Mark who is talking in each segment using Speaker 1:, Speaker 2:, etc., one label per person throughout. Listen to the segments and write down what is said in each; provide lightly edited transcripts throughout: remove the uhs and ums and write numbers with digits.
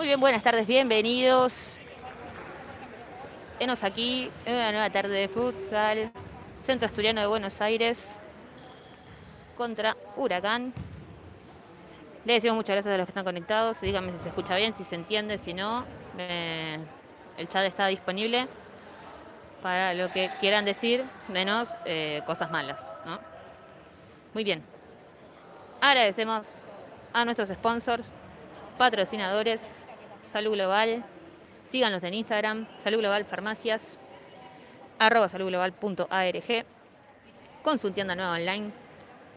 Speaker 1: bien, buenas tardes, bienvenidos. Enos aquí en una nueva tarde de futsal. Centro Asturiano de Buenos Aires contra Huracán. Le decimos muchas gracias a los que están conectados. Díganme si se escucha bien, si se entiende, si no. El chat está disponible para lo que quieran decir, menos cosas malas, ¿no? Muy bien. Agradecemos a nuestros sponsors, patrocinadores, Salud Global. Síganlos en Instagram, Salud Global Farmacias, @saludglobal.arg, con su tienda nueva online,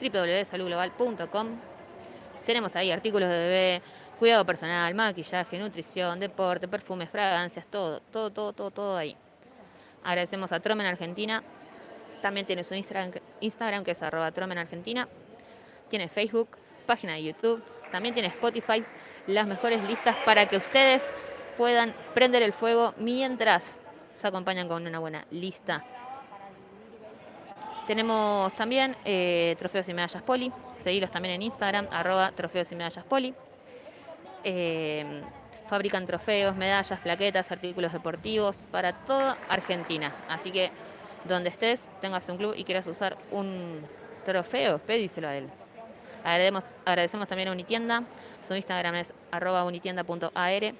Speaker 1: www.saludglobal.com. Tenemos ahí artículos de bebé, cuidado personal, maquillaje, nutrición, deporte, perfumes, fragancias, todo ahí. Agradecemos a Tromen Argentina. También tiene su Instagram que es @tromenargentina. Tiene Facebook, página de YouTube. También tiene Spotify, las mejores listas para que ustedes puedan prender el fuego mientras se acompañan con una buena lista. Tenemos también Trofeos y Medallas Poli. Seguilos también en Instagram, @Trofeos y Medallas Poli. Fabrican trofeos, medallas, plaquetas, artículos deportivos para toda Argentina. Así que donde estés, tengas un club y quieras usar un trofeo, pedíselo a él. Agradecemos también a Unitienda. Su Instagram es @unitienda.ar,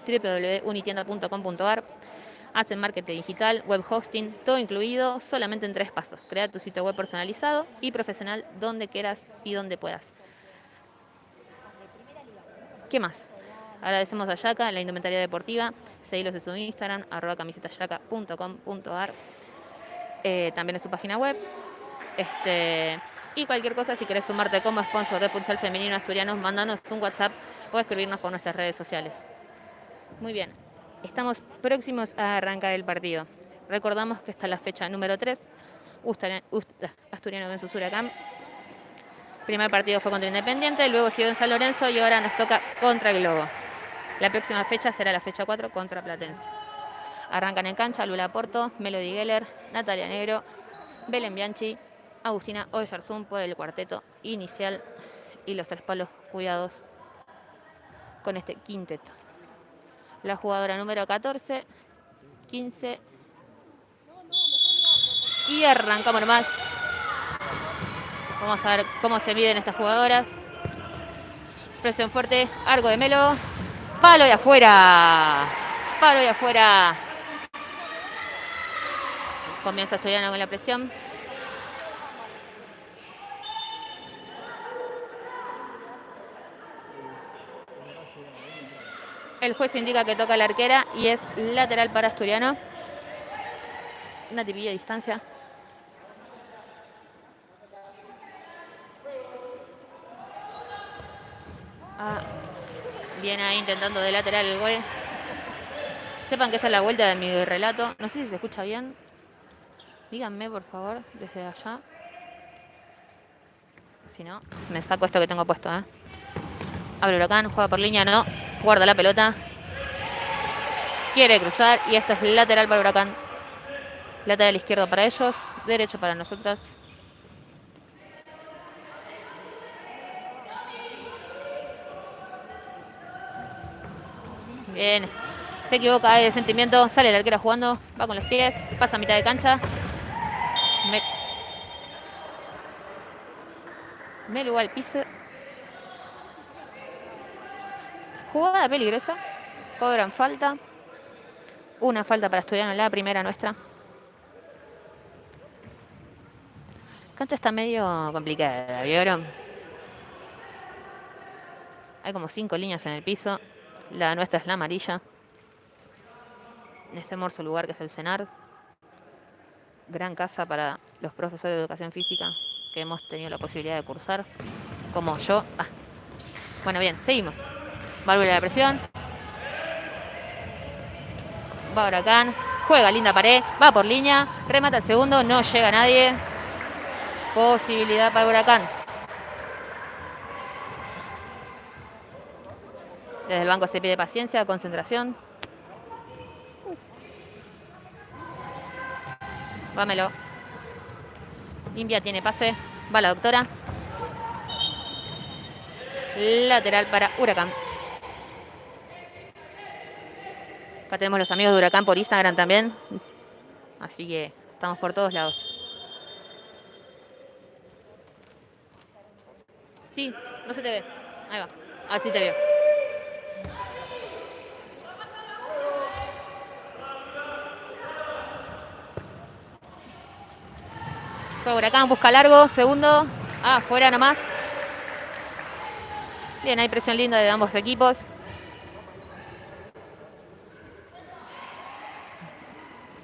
Speaker 1: www.unitienda.com.ar. Hacen marketing digital, web hosting, todo incluido, solamente en 3 pasos. Crea tu sitio web personalizado y profesional donde quieras y donde puedas. ¿Qué más? Agradecemos a Yaka, la indumentaria deportiva. Seguilos en su Instagram, @camisetayaka.com.ar. También en su página web. Y cualquier cosa, si querés sumarte como sponsor de futsal femenino asturiano, mándanos un WhatsApp o escribirnos por nuestras redes sociales. Muy bien, estamos próximos a arrancar el partido. Recordamos que está la fecha número 3, Asturiano versus Huracán. Primer partido fue contra Independiente, luego siguió en San Lorenzo y ahora nos toca contra Globo. La próxima fecha será la fecha 4 contra Platense. Arrancan en cancha Lula Porto, Melody Geller, Natalia Negro, Belén Bianchi, Agustina Oyarzún por el cuarteto inicial y los 3 palos cuidados con este quinteto. La jugadora número 14, 15 y arrancamos nomás. Vamos a ver cómo se miden estas jugadoras. Presión fuerte, arco de Melo, palo y afuera. Palo y afuera. Comienza Asturiano con la presión. El juez indica que toca la arquera y es lateral para Asturiano. Una tipilla de distancia. Viene ahí intentando de lateral el gol. Sepan que esta es la vuelta de mi relato. No sé si se escucha bien. Díganme, por favor, desde allá. Si no, me saco esto que tengo puesto, Abre Huracán, juega por línea, no. Guarda la pelota. Quiere cruzar y esto es lateral para Huracán. Lateral izquierdo para ellos, derecho para nosotras. Bien. Se equivoca de sentimiento. Sale el arquero jugando. Va con los pies. Pasa a mitad de cancha. Melo al piso. Jugada peligrosa. Cobran falta. Una falta para Asturiano, la primera nuestra. La cancha está medio complicada, ¿vieron? Hay como 5 líneas en el piso. La nuestra es la amarilla. En este hermoso lugar que es el CENAR. Gran casa para los profesores de educación física que hemos tenido la posibilidad de cursar, como yo. Bueno, bien, seguimos. Válvula de presión. Va Huracán. Juega linda pared. Va por línea. Remata el segundo. No llega nadie. Posibilidad para Huracán. Desde el banco se pide paciencia, concentración. Vámelo. Limpia, tiene pase. Va la doctora. Lateral para Huracán. Acá tenemos los amigos de Huracán por Instagram también. Así que estamos por todos lados. Sí, no se te ve. Ahí va. Así te veo. Juega Huracán, busca largo, segundo. Fuera nomás. Bien, hay presión linda de ambos equipos.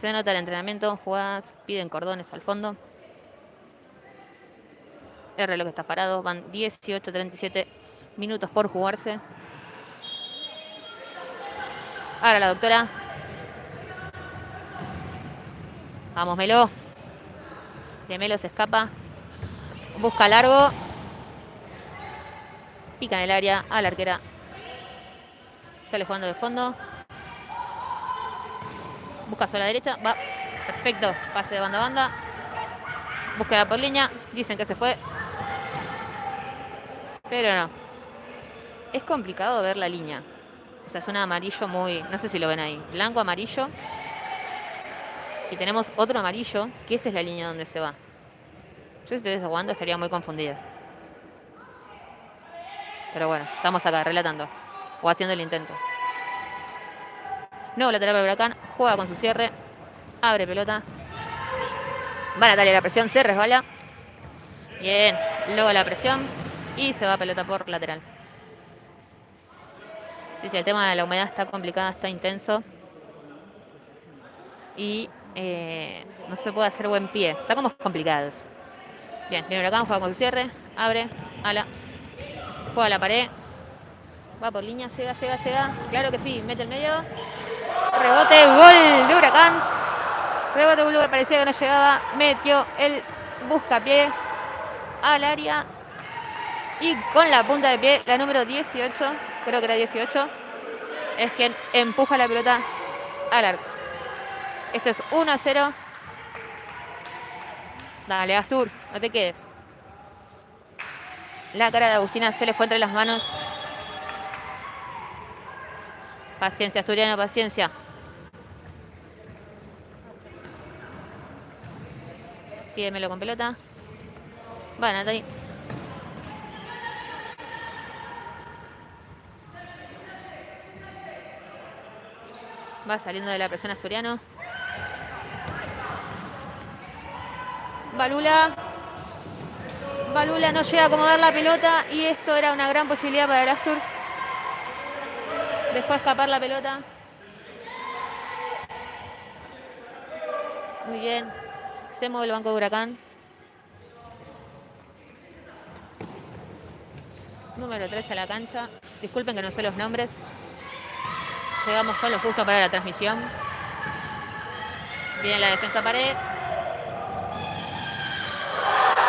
Speaker 1: Se nota el entrenamiento, jugadas, piden cordones al fondo. El reloj está parado, van 18:37 minutos por jugarse. Ahora la doctora. Vamos, Melo. De Melo se escapa. Busca largo. Pica en el área a la arquera. Sale jugando de fondo. Busca sobre la derecha. Va. Perfecto. Pase de banda a banda. Búsqueda por línea. Dicen que se fue. Pero no. Es complicado ver la línea. O sea, es un amarillo muy... No sé si lo ven ahí. Blanco, amarillo. Y tenemos otro amarillo, que esa es la línea donde se va. Yo si estuviese jugando estaría muy confundida. Pero bueno, estamos acá relatando. O haciendo el intento. Nuevo lateral para Huracán. Juega con su cierre. Abre pelota. Va Natalia, la presión. Se resbala. Bien. Luego la presión. Y se va pelota por lateral. Sí, el tema de la humedad está complicado, está intenso. Y no se puede hacer buen pie. Está como complicado. Bien, viene Huracán, juega con su cierre. Abre. Ala. Juega a la pared. Va por línea, llega. Claro que sí, mete el medio. Rebote, gol de Huracán. Rebote, gol, parecía que no llegaba. Metió el buscapié al área. Y con la punta de pie, la número 18, creo que era 18, es quien empuja la pelota al arco. Esto es 1-0. Dale, Astur, no te quedes. La cara de Agustina se le fue entre las manos. Paciencia, Asturiano, paciencia. Síguemelo con pelota. Va, Natalie. Va saliendo de la presión Asturiano. Balula no llega a acomodar la pelota. Y esto era una gran posibilidad para el Astur. Dejó escapar la pelota. Muy bien. Se mueve el banco de Huracán. Número 3 a la cancha. Disculpen que no sé los nombres. Llegamos con lo justo para la transmisión. Bien la defensa pared.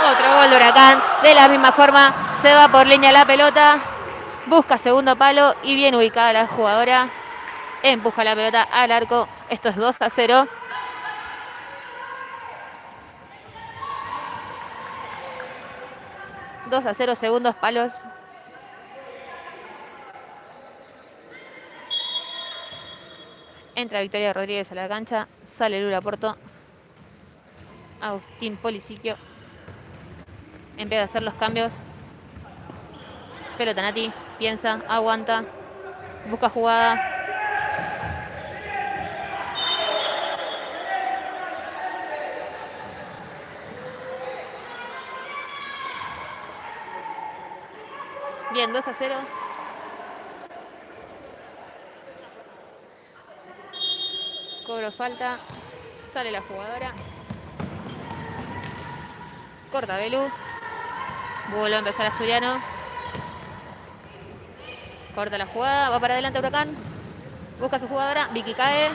Speaker 1: Otro gol de Huracán. De la misma forma se va por línea la pelota. Busca segundo palo y bien ubicada la jugadora. Empuja la pelota al arco. Esto es 2-0. ...2-0, segundos palos. Entra Victoria Rodríguez a la cancha. Sale Lula Porto. Agustín Policiquio empieza a hacer los cambios. Pelota Nati. Piensa, aguanta. Busca jugada. Bien, 2-0. Cobro falta. Sale la jugadora. Corta Belú. Vuelve a empezar Asturiano. Corta la jugada. Va para adelante Huracán. Busca a su jugadora. Vicky cae.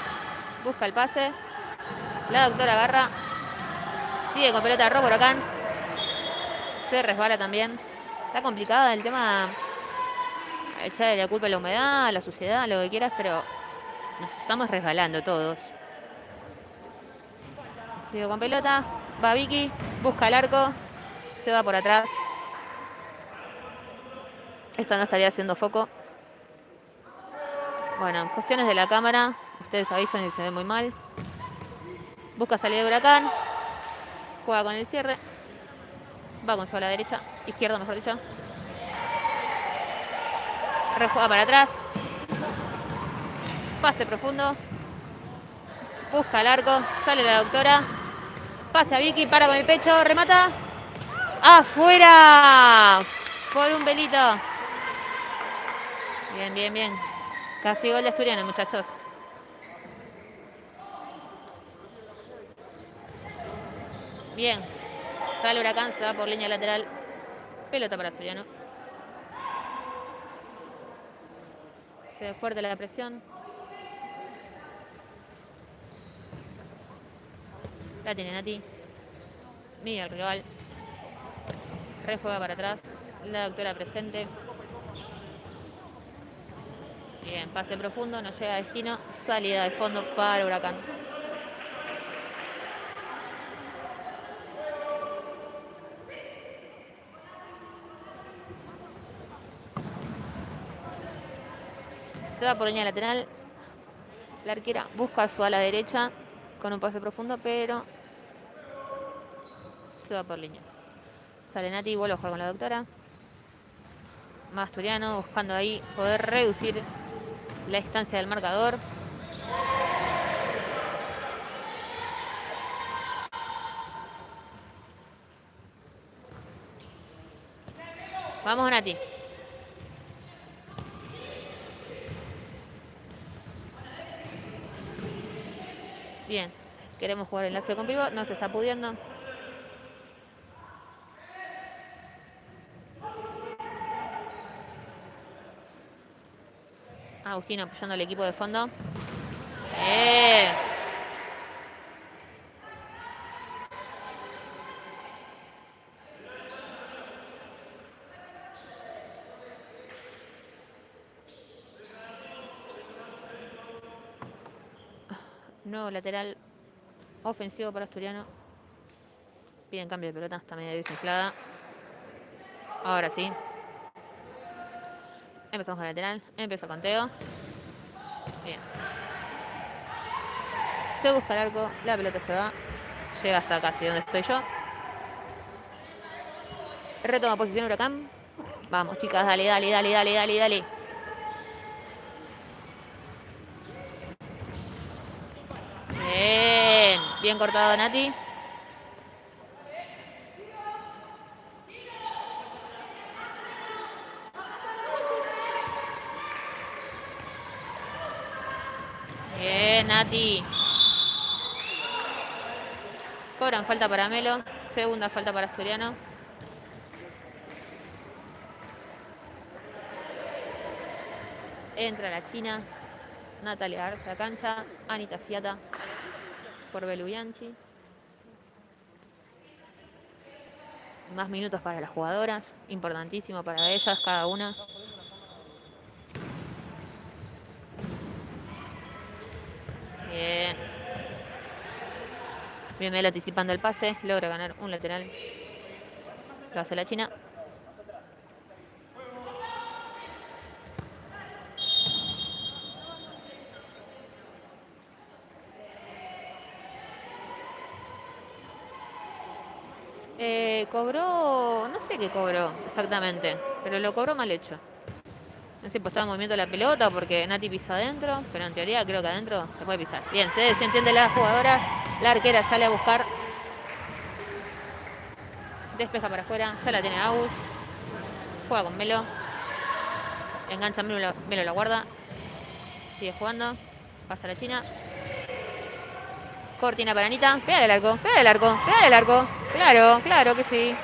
Speaker 1: Busca el pase. La doctora agarra. Sigue con pelota de robo Huracán. Se resbala también. Está complicada el tema. Echarle la culpa a la humedad, a la suciedad, lo que quieras, pero nos estamos resbalando todos. Sigue con pelota. Va Vicky. Busca el arco. Se va por atrás. Esto no estaría haciendo foco. Bueno, cuestiones de la cámara. Ustedes avisan si se ve muy mal. Busca salida de Huracán. Juega con el cierre. Va con su a la derecha. Izquierda, mejor dicho. Rejuega para atrás. Pase profundo. Busca el arco. Sale la doctora. Pase a Vicky. Para con el pecho. Remata. ¡Afuera! Por un pelito. Bien, bien, bien. Casi gol de Asturiano, muchachos. Bien. Sale Huracán, se va por línea lateral. Pelota para Asturiano. Se ve fuerte la presión. La tiene Nati. Mira el rival. Rejuega para atrás. La doctora presente. Bien, pase profundo, no llega a destino. Salida de fondo para Huracán. Se va por línea lateral. La arquera busca a su ala derecha con un pase profundo, pero se va por línea. Sale Nati y vuelve a jugar con la doctora. Más Asturiano buscando ahí poder reducir la distancia del marcador. Vamos, Nati. Bien, queremos jugar enlace con pivot, no se está pudiendo. Agustino apoyando al equipo de fondo. Nuevo lateral ofensivo para Asturiano. Bien, cambio de pelota, está medio desinflada. Ahora sí. Empezamos con el lateral, empieza con Teo. Bien. Se busca el arco, la pelota se va. Llega hasta casi donde estoy yo. Retoma posición Huracán. Vamos, chicas, dale, dale, dale, dale, dale, dale. Bien, bien cortado Nati. Bien, Nati. Cobran falta para Melo. Segunda falta para Asturiano. Entra la China. Natalia Arce a cancha. Anita Siata por Belubianchi. Más minutos para las jugadoras. Importantísimo para ellas, cada una. Bien. Bien Melo anticipando el pase. Logra ganar un lateral. Lo hace la China. Cobró, no sé qué cobró exactamente, pero lo cobró mal hecho. No sé, pues estaba moviendo la pelota porque Nati pisó adentro, pero en teoría creo que adentro se puede pisar. Bien, se desentiende las jugadoras, la arquera sale a buscar. Despeja para afuera, ya la tiene Agus. Juega con Melo. Engancha Melo, Melo la guarda. Sigue jugando, pasa la China. Cortina para Anita, pega del arco, pega del arco, pega del arco. Claro, claro que sí.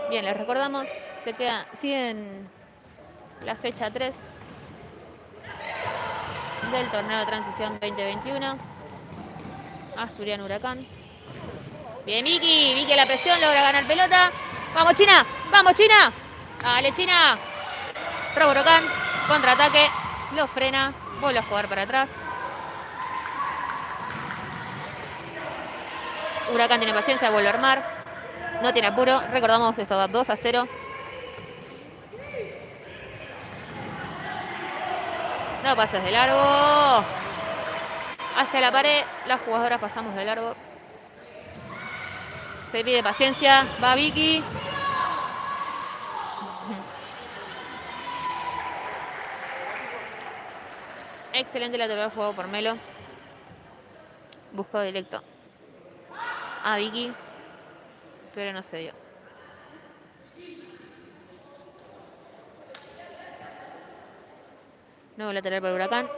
Speaker 1: Bien, les recordamos, sigue en la fecha 3 del torneo de transición 2021. Asturiano Huracán. Bien, Vicky, Vicky a la presión, logra ganar pelota. ¡Vamos, China! ¡Vamos, China! ¡Dale, China! Robo Huracán, contraataque, lo frena, vuelve a jugar para atrás. Huracán tiene paciencia, vuelve a armar. No tiene apuro, recordamos esto, 2-0. No pases de largo. Hacia la pared. Las jugadoras pasamos de largo. Se pide paciencia. Va Vicky. Excelente lateral jugado por Melo. Buscó directo a Vicky, pero no se dio. Nuevo lateral para Huracán.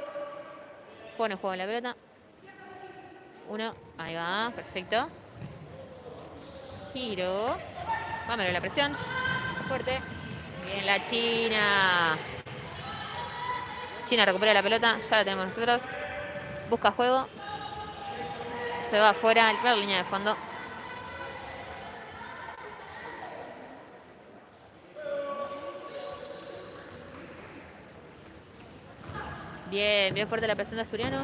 Speaker 1: Pone juego en la pelota. Uno, ahí va, perfecto. Giro. Vámonos la presión. Fuerte. Bien la China. China recupera la pelota, ya la tenemos nosotros. Busca juego. Se va afuera, la línea de fondo. Bien, bien fuerte la presión de Asturiano.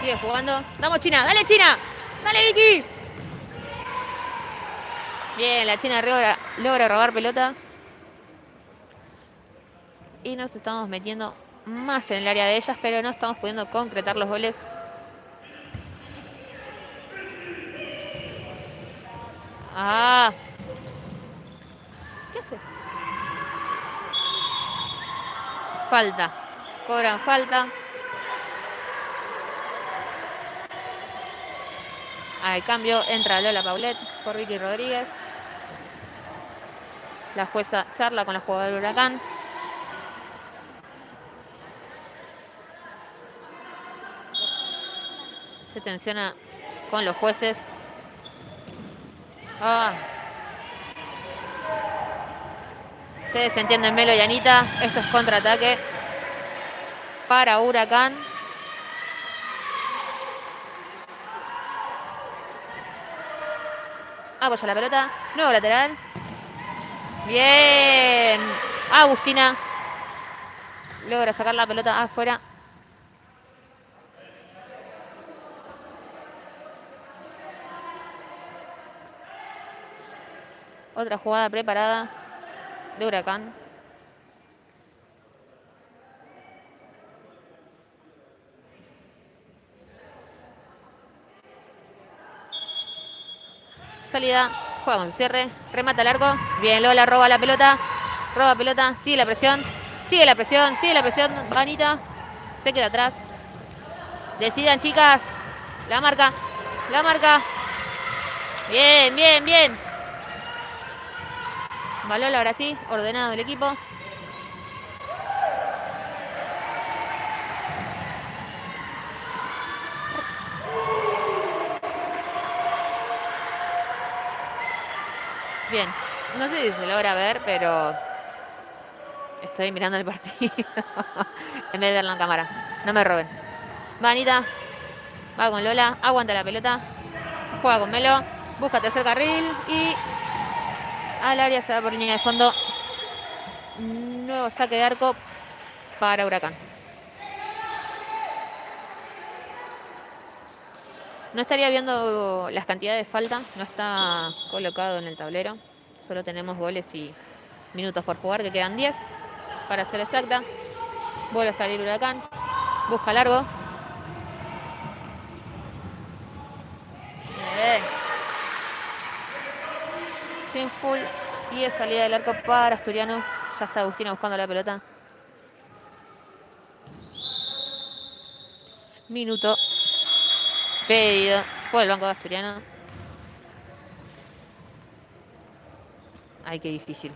Speaker 1: Sigue jugando. ¡Vamos, China! ¡Dale, China! ¡Dale, Vicky! Bien, la China logra robar pelota. Y nos estamos metiendo más en el área de ellas, pero no estamos pudiendo concretar los goles. ¡Ah! ¿Qué hace? Falta. Cobran falta. Al cambio entra Lola Paulet por Vicky Rodríguez. La jueza charla con la jugadora del Huracán. Se tensiona con los jueces. Ah. Se desentienden Melo y Anita. Esto es contraataque para Huracán. Apoya la pelota. Nuevo lateral. Bien. Agustina logra sacar la pelota afuera. Otra jugada preparada de Huracán. Salida, juega con cierre, remata largo. Bien, Lola roba la pelota. Roba pelota, sigue la presión. Sigue la presión, sigue la presión. Vanita se queda atrás. Decidan, chicas. La marca, la marca. Bien, bien, bien. Va Lola ahora sí, ordenado el equipo. Bien, no sé si se logra ver, pero estoy mirando el partido en vez de verlo en cámara. No me roben. Va Anita, va con Lola, aguanta la pelota, juega con Melo, busca tercer carril y al área se va por línea de fondo. Nuevo saque de arco para Huracán. No estaría viendo las cantidades de falta, no está colocado en el tablero. Solo tenemos goles y minutos por jugar, que quedan 10 para ser exacta. Vuelve a salir Huracán, busca largo. Bien. Sin full y es salida del arco para Asturiano. Ya está Agustina buscando la pelota. Minuto pedido por el banco de Asturiano. Ay, qué difícil.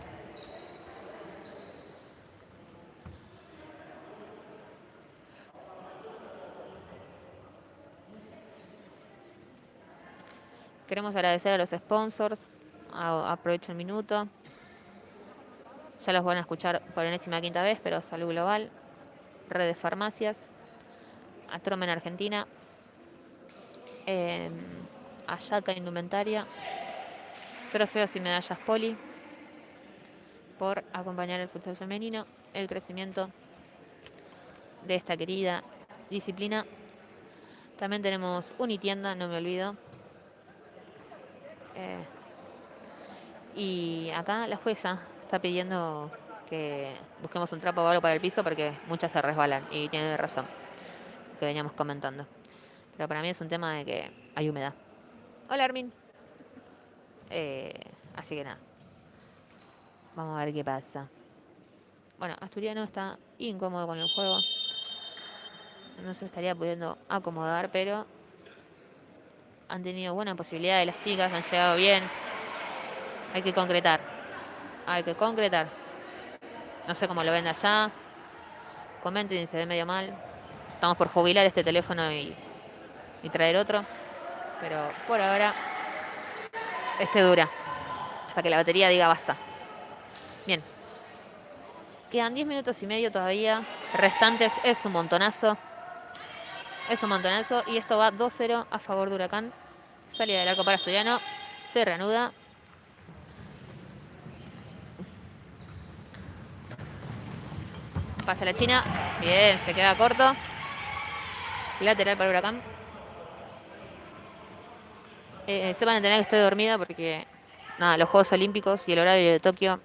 Speaker 1: Queremos agradecer a los sponsors. Aprovecho el minuto. Ya los van a escuchar por enésima quinta vez, pero Salud Global, Red de Farmacias, Atromen Argentina, Ayaca Indumentaria, Trofeos y Medallas Poli, por acompañar el futsal femenino, el crecimiento de esta querida disciplina. También tenemos Unitienda, no me olvido. Y acá la jueza está pidiendo que busquemos un trapo o algo para el piso porque muchas se resbalan. Y tiene razón, que veníamos comentando. Pero para mí es un tema de que hay humedad. Hola, Armin. Así que nada. Vamos a ver qué pasa. Bueno, Asturiano está incómodo con el juego. No se estaría pudiendo acomodar, pero han tenido buena posibilidad de las chicas, han llegado bien. Hay que concretar. Hay que concretar. No sé cómo lo ven de allá. Comenten si se ve medio mal. Estamos por jubilar este teléfono y traer otro. Pero por ahora, este dura. Hasta que la batería diga basta. Bien. Quedan 10 minutos y medio todavía. Restantes es un montonazo. Es un montonazo. Y esto va 2-0 a favor de Huracán. Salida del arco para Asturiano. Se reanuda. Pasa la China. Bien, se queda corto. Lateral para Huracán. Sepan entender que estoy dormida porque nada, los Juegos Olímpicos y el horario de Tokio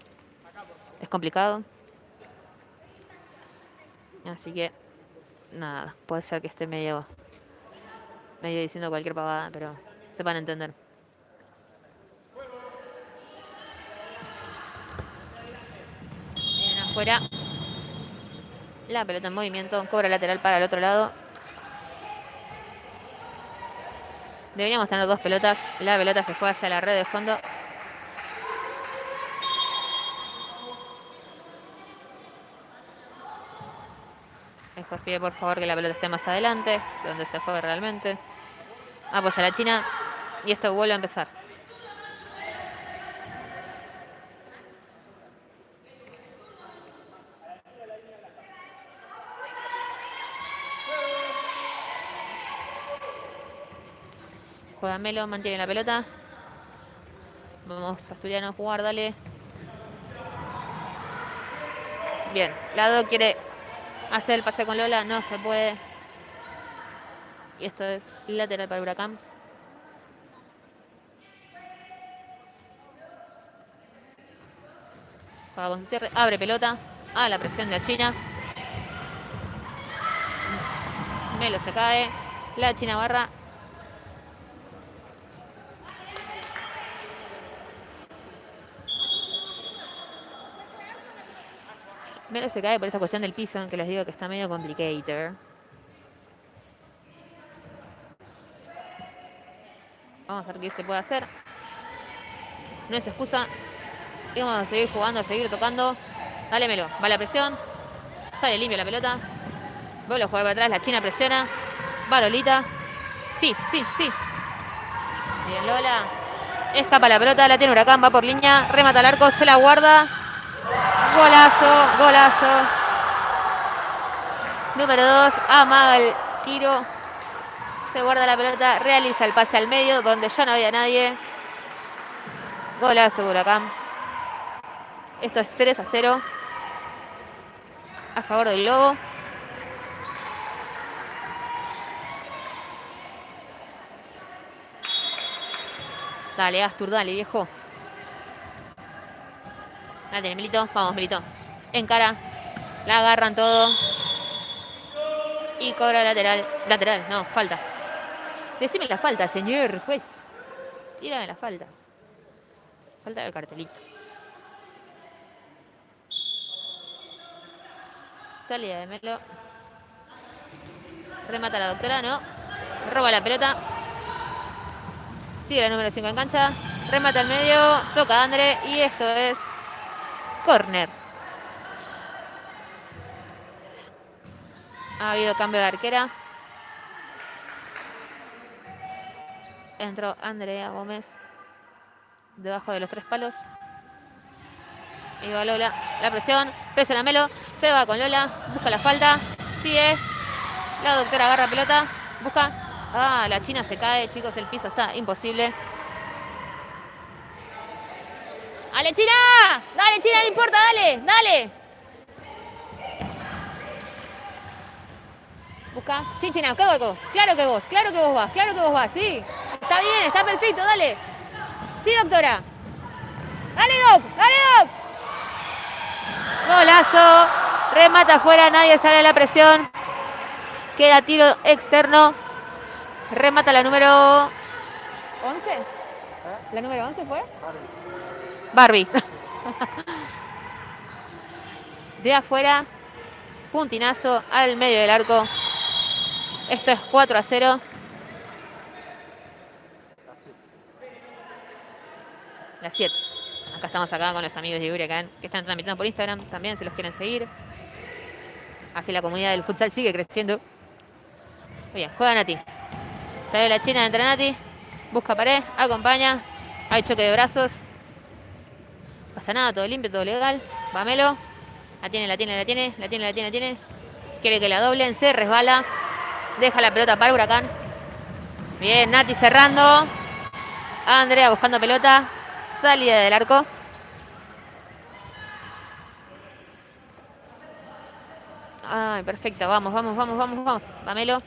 Speaker 1: es complicado. Así que nada, puede ser que esté medio diciendo cualquier pavada, pero sepan entender. Bien afuera. La pelota en movimiento. Cobra lateral para el otro lado. Deberíamos tener dos pelotas. La pelota se fue hacia la red de fondo. El juez pide por favor que la pelota esté más adelante, donde se fue realmente. Apoya la China. Y esto vuelve a empezar. Juega Melo, mantiene la pelota. Vamos, Asturiano, a jugar, dale. Bien, Lado quiere hacer el pase con Lola, no se puede. Y esto es lateral para Huracán. Juega con su cierre, abre pelota. A la presión de la China. Melo se cae. La China barra. Melo se cae por esta cuestión del piso, en que les digo que está medio complicated. Vamos a ver qué se puede hacer. No es excusa. Y vamos a seguir jugando, a seguir tocando. Dale, Melo. Va la presión. Sale limpia la pelota. Vuelve a jugar para atrás. La China presiona. Va Lolita. Sí, sí, sí. Bien, Lola. Escapa la pelota. La tiene Huracán. Va por línea. Remata al arco. Se la guarda. Golazo. Golazo. Número 2. Amaga el tiro. Se guarda la pelota. Realiza el pase al medio, donde ya no había nadie. Golazo Huracán. Esto es 3-0 a favor del Lobo. Dale, Astur, dale, viejo. La tiene Milito. Vamos, Milito. Encara. La agarran todo. Y cobra lateral. Lateral, no, falta. Decime la falta, señor juez. Tírame la falta. Falta del cartelito. Salida de Melo. Remata la doctora, no. Roba la pelota. Sigue la número 5 en cancha. Remata al medio. Toca a Andre. Y esto es córner. Ha habido cambio de arquera. Entró Andrea Gómez debajo de los 3 palos. Y va Lola. La presión. Presiona Melo. Se va con Lola. Busca la falta. Sigue. La doctora agarra pelota. Busca. Ah, la China se cae. Chicos, el piso está imposible. ¡Dale, China! ¡Dale, China! No importa, dale, dale. Busca. Sí, China, ¿qué vos? Claro que vos vas, claro que vos vas, sí. Está bien, está perfecto, dale. Sí, doctora. Dale, Doc, dale, Doc. Golazo. Remata afuera, nadie sale de la presión. Queda tiro externo. Remata la número 11. ¿La número 11 fue? Barbie. De afuera. Puntinazo al medio del arco. Esto es 4-0. Las 7. Acá estamos con los amigos de Huracán que están transmitiendo por Instagram también, si los quieren seguir. Así la comunidad del futsal sigue creciendo. Muy bien, juega Nati. Sale la china, entra Nati. Busca pared, acompaña. Hay choque de brazos. Pasa nada, todo limpio, todo legal. Va Melo. La tiene. Quiere que la doblen, se resbala. Deja la pelota para Huracán. Bien, Nati cerrando. Andrea buscando pelota. Salida del arco. Ay, perfecto. Vamos. Va Melo.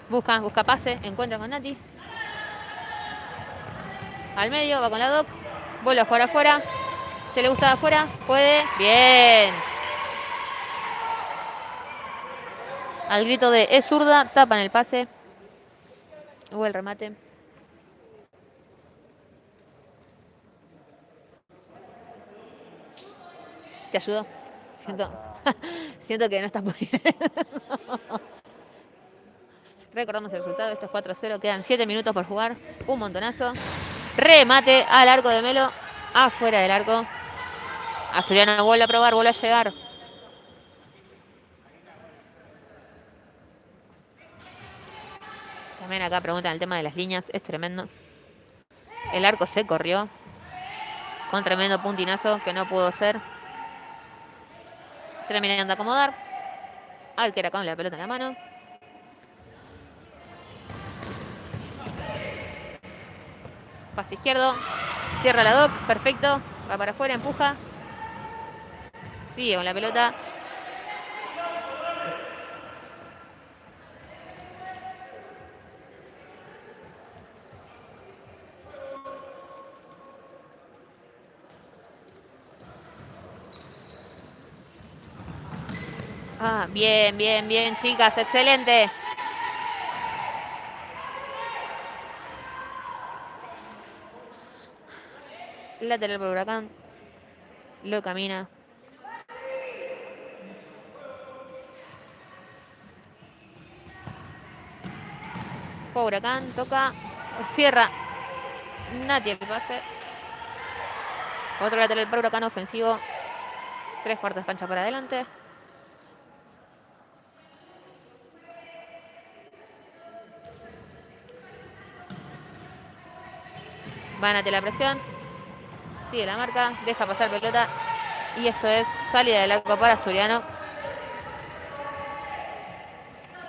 Speaker 1: Busca pase. Encuentra con Nati. Al medio, va con la Doc. Vuelve a jugar afuera. Se le gusta de afuera. Puede. Bien. Al grito de es zurda, tapan el pase. Hubo el remate. ¿Te ayudó? Siento que no estás pudiendo. Recordamos el resultado. Esto es 4-0. Quedan 7 minutos por jugar. Un montonazo. Remate al arco de Melo. Afuera del arco. Asturiano vuelve a probar, vuelve a llegar. También acá preguntan el tema de las líneas. Es tremendo. El arco se corrió. Con tremendo puntinazo que no pudo ser. Terminan de acomodar. Alquera con la pelota en la mano. Pase izquierdo. Cierra la Doc. Perfecto. Va para afuera, empuja. Sigue con la pelota. Ah, bien, chicas. Excelente. Lateral por Huracán. Lo camina. Juega Huracán. Toca. Cierra. Nati el pase. Otro lateral para Huracán ofensivo. 3/4 de cancha para adelante. Va Nati la presión. Sigue la marca. Deja pasar pelota. Y esto es salida del arco para Asturiano.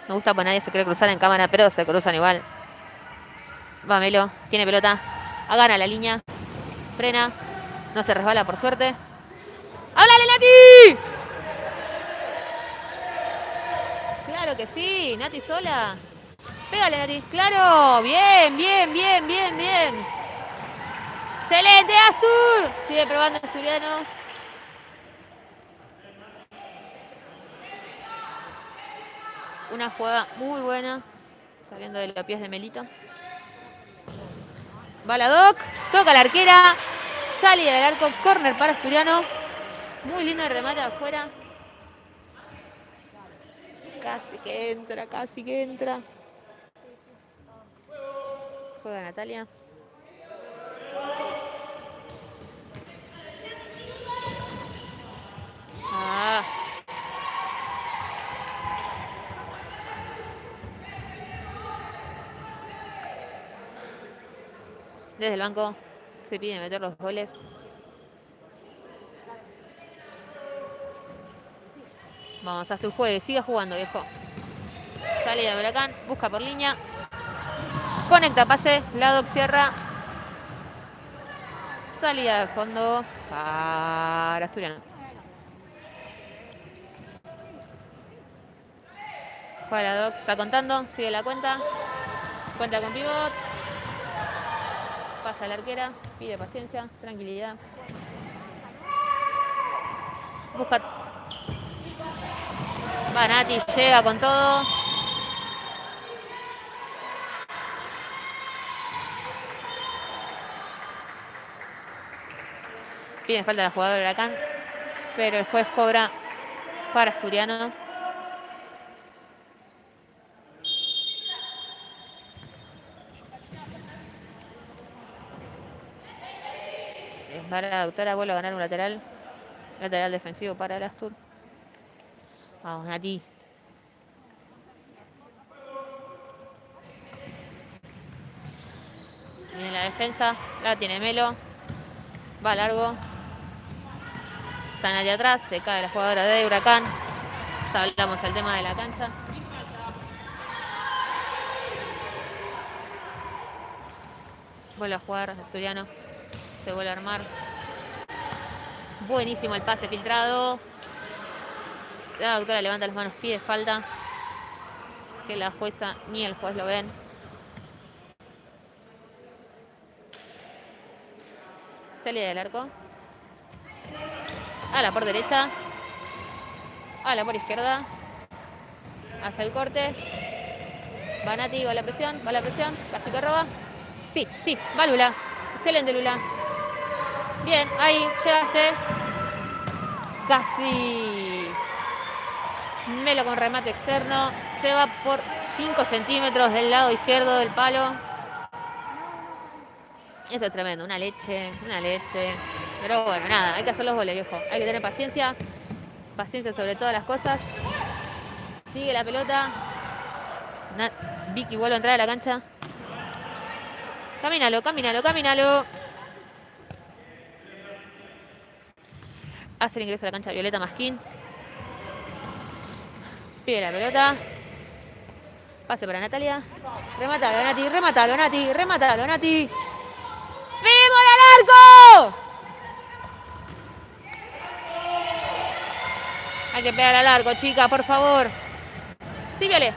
Speaker 1: Me gusta porque nadie se quiere cruzar en cámara, pero se cruzan igual. Va Melo. Tiene pelota. Gana la línea. Frena. No se resbala por suerte. ¡Háblale, Nati! Claro que sí. Nati sola. Pégale, Nati. Claro. Bien. ¡Excelente, Astur! Sigue probando Asturiano. Una jugada muy buena. Saliendo de los pies de Melito. Va la Doc. Toca la arquera. Salida del arco. Córner para Asturiano. Muy lindo el remate afuera. Casi que entra. Juega Natalia. Ah. Desde el banco se pide meter los goles. Vamos, hasta el jueves. Sigue jugando, viejo. Salida de Huracán. Busca por línea. Conecta pase. Lado cierra. Salida de fondo para Asturiano. Juega la Doc. Está contando. Sigue la cuenta. Cuenta con pivot. Pasa la arquera. Pide paciencia. Tranquilidad. Busca. Banati llega con todo. Pide falta la jugadora de Huracán. Pero el juez cobra para Asturiano. Para la doctora vuelve a ganar un lateral. Lateral defensivo para el Astur. Vamos, Nati. Viene la defensa. La tiene Melo. Va largo. Está Nati atrás. Se cae la jugadora de Huracán. Ya hablamos del tema de la cancha. Vuelve a jugar Asturiano. Se vuelve a armar. Buenísimo el pase filtrado. La doctora levanta las manos, pide falta. Que la jueza ni el juez lo ven. Salida del arco. Ala por derecha. Ala por izquierda. Hace el corte. Banati va a la presión. Va a la presión. Casi que roba. Sí, sí. Va Lula. Excelente Lula. Bien, ahí llegaste. Casi. Melo con remate externo. Se va por 5 centímetros del lado izquierdo del palo. Esto es tremendo. Una leche. Una leche. Pero bueno, nada. Hay que hacer los goles, viejo. Hay que tener paciencia. Paciencia sobre todas las cosas. Sigue la pelota. Vicky vuelve a entrar a la cancha. Camínalo, camínalo, camínalo. Hace el ingreso a la cancha Violeta Masquín. Pide la pelota. Pase para Natalia. Rematalo, Nati, rematalo, Nati, rematalo, Nati. ¡Vimos al arco! Hay que pegar al arco, chica, por favor. Sí, Viole.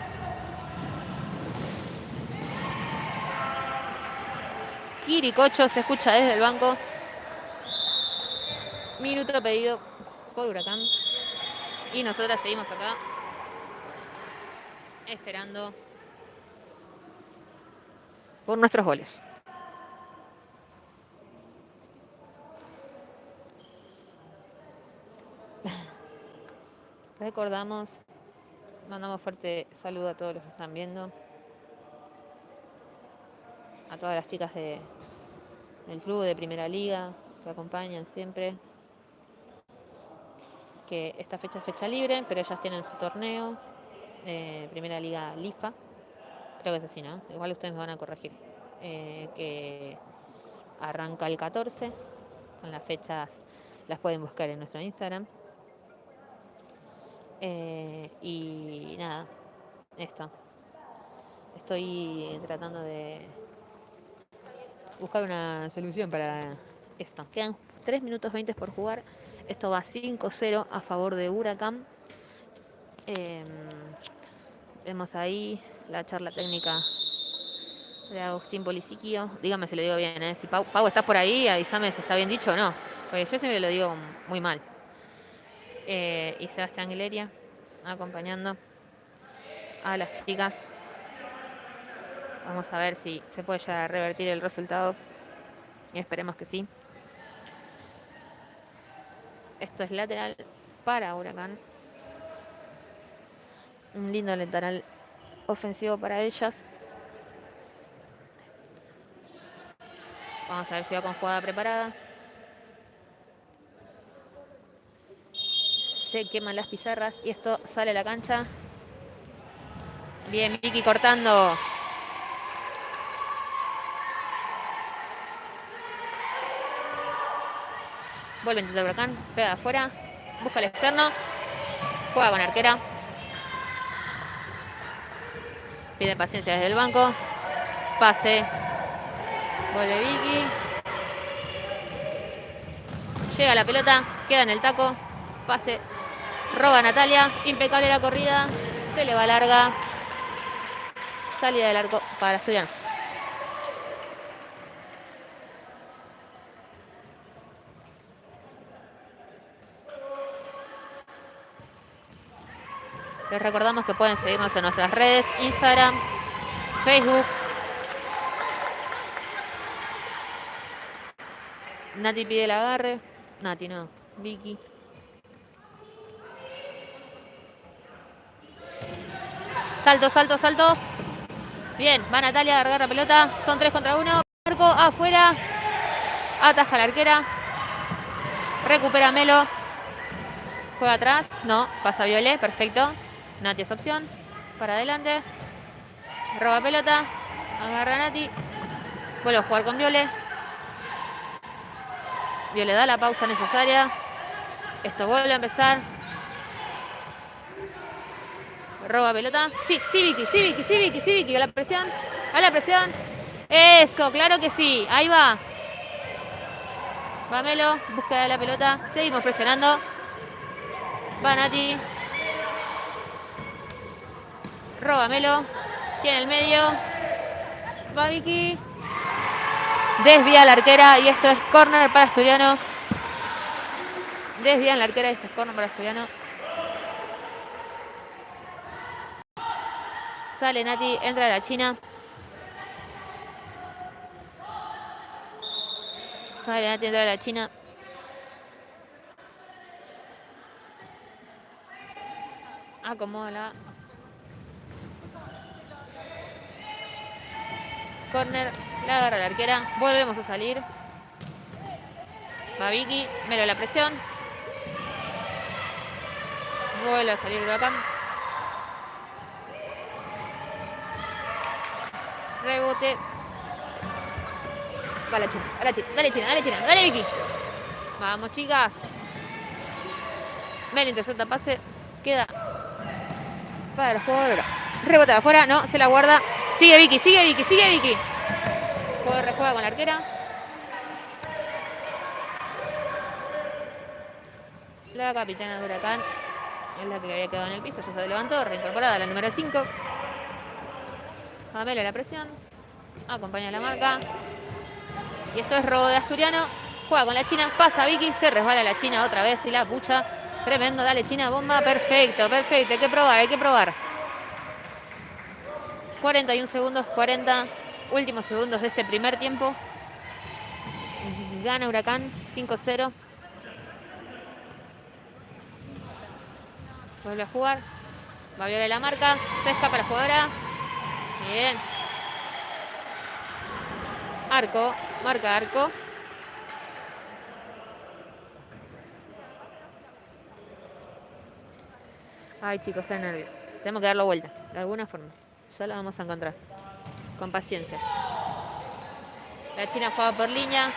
Speaker 1: Quiricocho se escucha desde el banco. Minuto pedido por Huracán. Y nosotras seguimos acá. Esperando por nuestros goles. Recordamos, mandamos fuerte saludo a todos los que están viendo. A todas las chicas del club de Primera Liga que acompañan siempre. Que esta fecha es fecha libre, pero ellas tienen su torneo. Primera Liga LIFA. Creo que es así, ¿no? Igual ustedes me van a corregir. Que arranca el 14. Con las fechas las pueden buscar en nuestro Instagram. Y nada, esto. Estoy tratando de buscar una solución para esto. Quedan 3 minutos 20 por jugar. Esto va 5-0 a favor de Huracán. Vemos ahí la charla técnica de Agustín Polisiquio. Dígame si lo digo bien, ¿eh? Si Pau, ¿estás por ahí? Avísame si está bien dicho o no. Porque yo siempre lo digo muy mal. Y Sebastián Guileria acompañando a las chicas. Vamos a ver si se puede ya revertir el resultado. Y esperemos que sí. Esto es lateral para Huracán. Un lindo lateral ofensivo para ellas. Vamos a ver si va con jugada preparada. Se queman las pizarras y esto sale a la cancha. Bien, Vicky cortando. Vuelve a intentar Huracán. Pega afuera. Busca el externo. Juega con arquera. Pide paciencia desde el banco. Pase. Vuelve Vicky. Llega la pelota. Queda en el taco. Pase. Roba Natalia. Impecable la corrida. Se le va larga. Salida del arco para Asturiano. Les recordamos que pueden seguirnos en nuestras redes, Instagram, Facebook. Nati pide el agarre. Nati no, Vicky. Salto, salto, salto. Bien, va Natalia a agarrar la pelota. Son 3 contra 1. Marco afuera. Ataja la arquera. Recupera Melo. Juega atrás. No, pasa Violet. Perfecto. Nati es opción. Para adelante. Roba pelota. Agarra a Nati. Vuelve a jugar con Violet. Violet da la pausa necesaria. Esto vuelve a empezar. Roba pelota. Sí, sí, Vicky, sí, Vicky, sí, Vicky, sí, Vicky. A la presión. A la presión. Eso, claro que sí. Ahí va. Va Melo. Búsqueda de la pelota. Seguimos presionando. Va Nati. Roba Melo. Tiene el medio. Va Vicky. Desvía la arquera y esto es córner para Asturiano. Desvían la arquera y esto es córner para Asturiano. Sale Nati, entra la China. Sale Nati, entra la China. Acomoda. Corner, la agarra la arquera. Volvemos a salir. Va Vicky, Melo la presión. Vuelve a salir Huracán. Rebote. Va la China, a la China, dale China, dale China, dale Vicky. Vamos chicas. Melo intercepta pase. Queda para el jugador. Rebota de afuera, no, se la guarda. Sigue Vicky, sigue Vicky, sigue Vicky. Rejuega con la arquera. La capitana de Huracán es la que había quedado en el piso, ya se levantó, reincorporada, la número 5. Amela la presión. Acompaña la marca. Y esto es robo de Asturiano. Juega con la China, pasa Vicky, se resbala la China otra vez y la pucha. Tremendo, dale China, bomba, perfecto, perfecto. Hay que probar, hay que probar. 41 segundos, 40 últimos segundos de este primer tiempo. Gana Huracán 5-0. Vuelve a jugar. Va a violar la marca. Se escapa la jugadora. Bien. Arco. Marca arco. Ay, chicos, qué nervios. Tenemos que darlo vuelta. De alguna forma. Ya la vamos a encontrar. Con paciencia. La China juega por línea.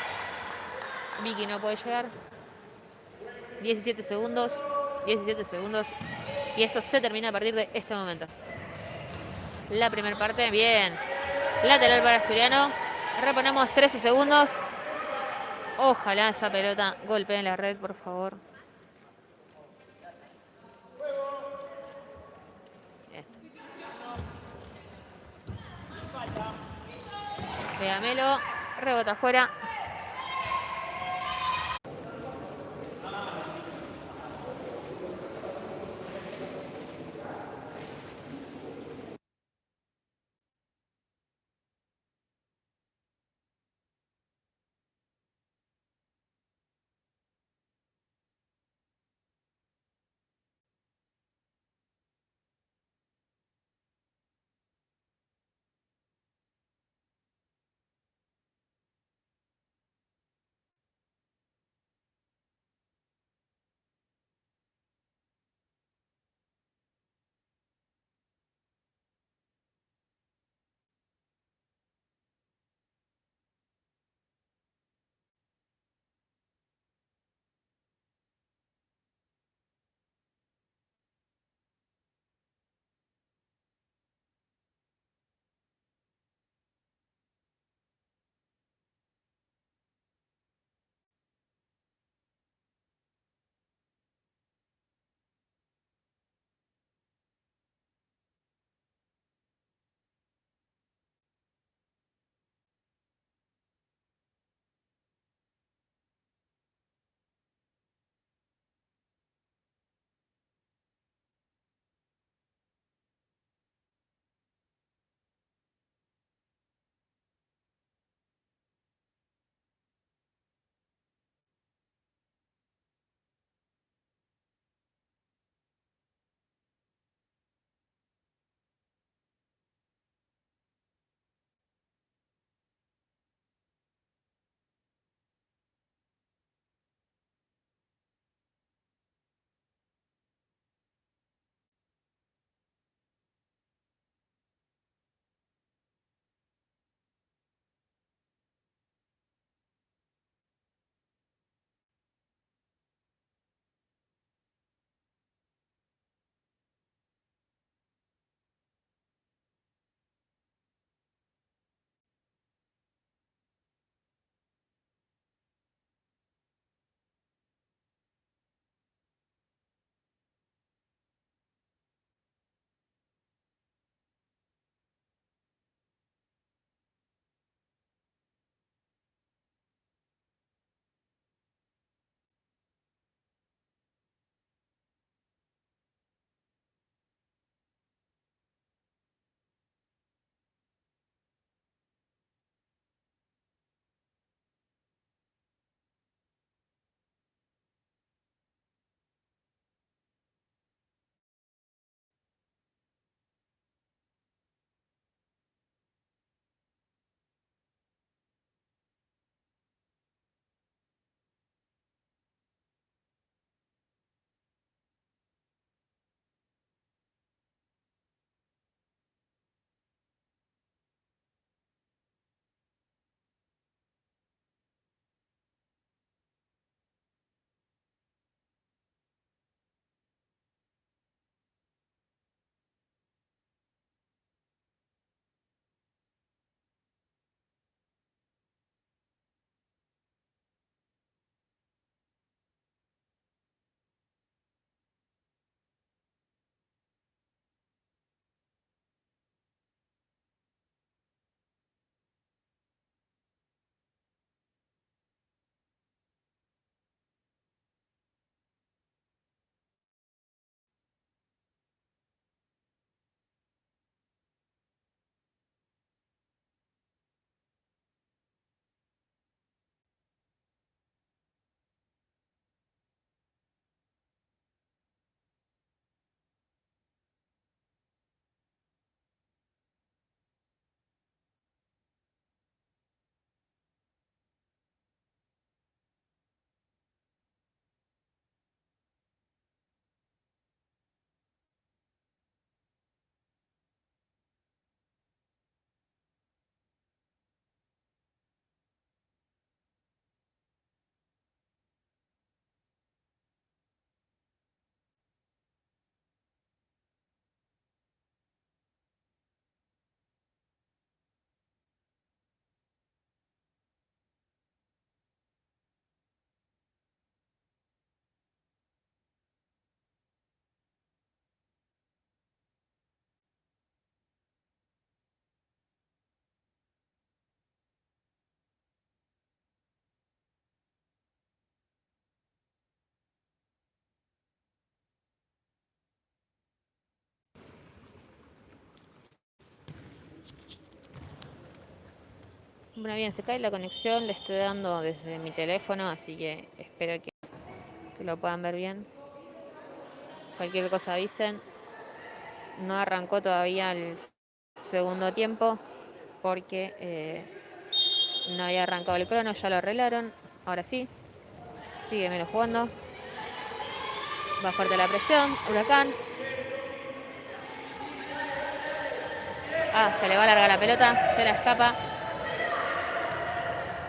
Speaker 1: Vicky no puede llegar. 17 segundos. 17 segundos. Y esto se termina a partir de este momento. La primera parte, bien. Lateral para Asturiano. Reponemos 13 segundos. Ojalá esa pelota golpee en la red, por favor. Bien. Veamelo. Rebota afuera. Bueno, bien, se cae la conexión, le estoy dando desde mi teléfono, así que espero que lo puedan ver bien. Cualquier cosa avisen. No arrancó todavía el segundo tiempo porque no había arrancado el crono, ya lo arreglaron. Ahora sí, sigue menos jugando. Va fuerte la presión, Huracán. Se le va a largar la pelota, se la escapa.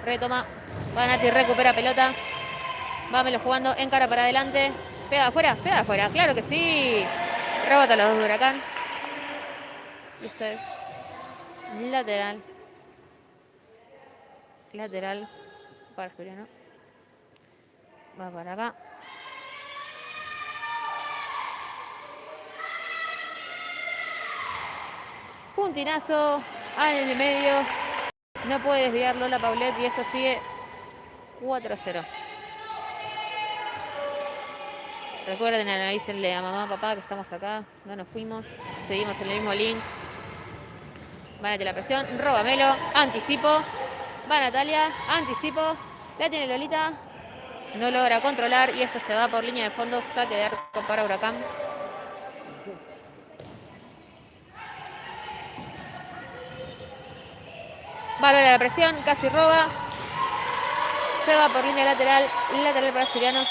Speaker 1: Retoma. Banati recupera pelota. Vámelo jugando, encara para adelante. Pega afuera, claro que sí. Rebota los dos de Huracán. Y esto es lateral. Lateral para Asturiano. Va para acá. Puntinazo al medio. No puede desviarlo la Paulette y esto sigue 4-0. Recuerden, analícenle a mamá, papá, que estamos acá. No nos fuimos. Seguimos en el mismo link. Va a la presión. Roba Melo. Anticipo. Va Natalia. Anticipo. La tiene Lolita. No logra controlar y esto se va por línea de fondo. Saque de arco para Huracán. Valora la presión. Casi roba. Se va por línea lateral. Lateral para Asturiano.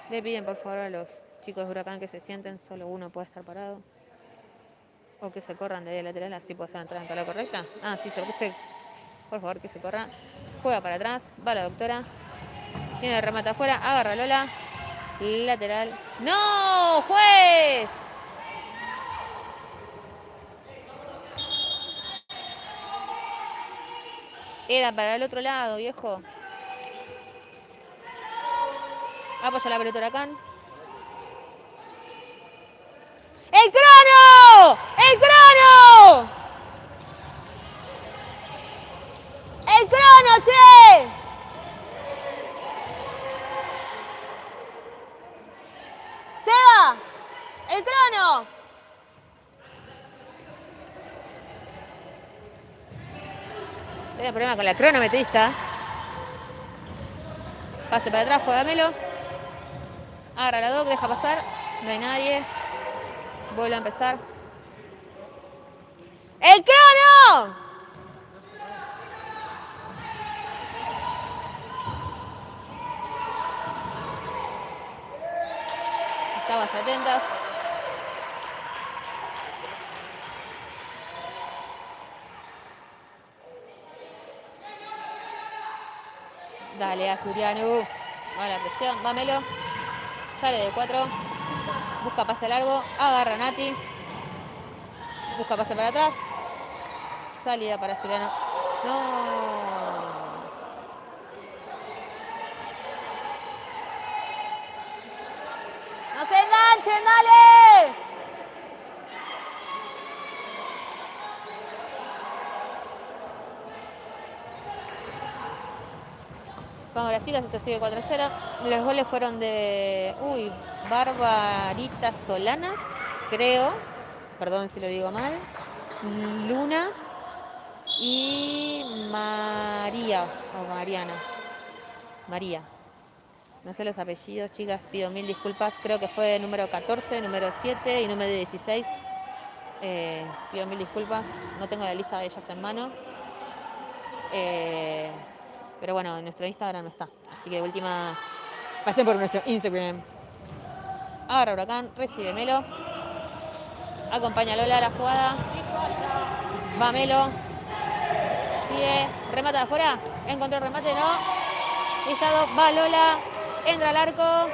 Speaker 1: Le piden por favor a los chicos de Huracán que se sienten. Solo uno puede estar parado. O que se corran de lateral. Así puede entrar en la correcta. Sí, por favor, que se corra. Juega para atrás. Va la doctora. Tiene el remate afuera. Agarra Lola. Lateral. ¡No! ¡Juez! Era para el otro lado, viejo. Apoya la pelota Huracán. ¡El crono! ¡El crono! ¡El crono, che! ¡Seba! ¡El crono! Tenía problema con la cronometrista. Pase para atrás, juega Melo. Agarra la Doc, deja pasar. No hay nadie. Vuelve a empezar. ¡El crono! Estabas atentas. Dale, Asturiano. Va la presión, va Melo. Sale de 4. Busca pase largo. Agarra Nati. Busca pase para atrás. Salida para Asturiano. No. ¡No se enganchen, dale! Vamos las chicas, esto sigue 4-0. Los goles fueron de... Barbarita Solanas, creo. Perdón si lo digo mal. Luna y María o Mariana. María. No sé los apellidos, chicas, pido mil disculpas. Creo que fue número 14, número 7 y número 16. Pido mil disculpas. No tengo la lista de ellas en mano. Pero bueno, en nuestro Instagram no está. Así que de última, pasen por nuestro Instagram. Agarra Huracán, recibe Melo. Acompaña a Lola a la jugada. Va Melo. Sigue. Remata de afuera. Encontró el remate, no. Listado. Va Lola. Entra al arco.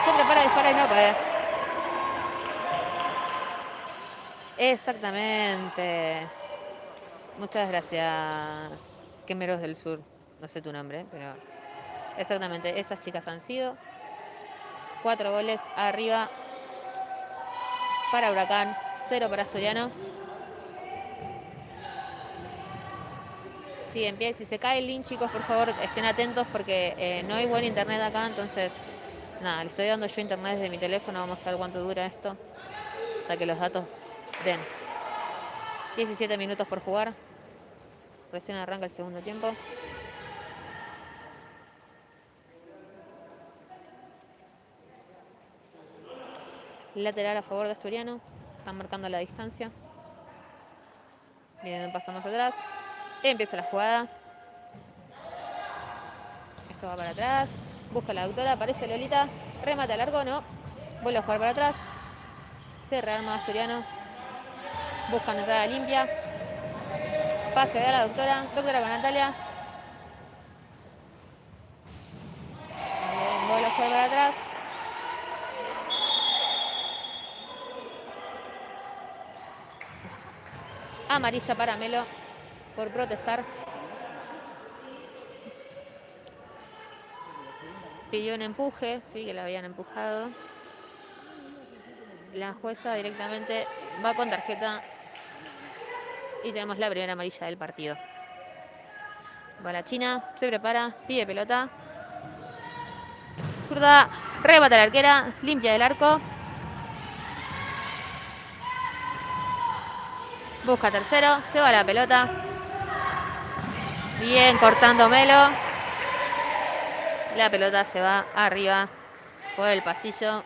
Speaker 1: Se prepara a disparar y no puede. Exactamente. Muchas gracias. Quemeros del Sur. No sé tu nombre, pero exactamente. Esas chicas han sido 4 goles arriba para Huracán, 0 para Asturiano. Sigue en pie. Si se cae el link, chicos, por favor, estén atentos porque no hay buen internet acá. Entonces, nada, le estoy dando yo internet desde mi teléfono. Vamos a ver cuánto dura esto hasta que los datos den. 17 minutos por jugar. Recién arranca el segundo tiempo. Lateral a favor de Asturiano. Están marcando la distancia. Bien, pasamos atrás. Empieza la jugada. Esto va para atrás. Busca la doctora. Aparece Lolita. Remata largo, no. Vuelve a jugar para atrás. Se rearma Asturiano. Busca entrada limpia. Pase de la doctora. Doctora con Natalia. Bien, vuelve a jugar para atrás. Amarilla para Melo por protestar. Pidió un empuje, sí, que la habían empujado. La jueza directamente va con tarjeta y tenemos la primera amarilla del partido. Va la China, se prepara, pide pelota. Zurda, rebata la arquera, limpia del arco. Busca tercero, se va la pelota. Bien, cortando Melo. La pelota se va arriba por el pasillo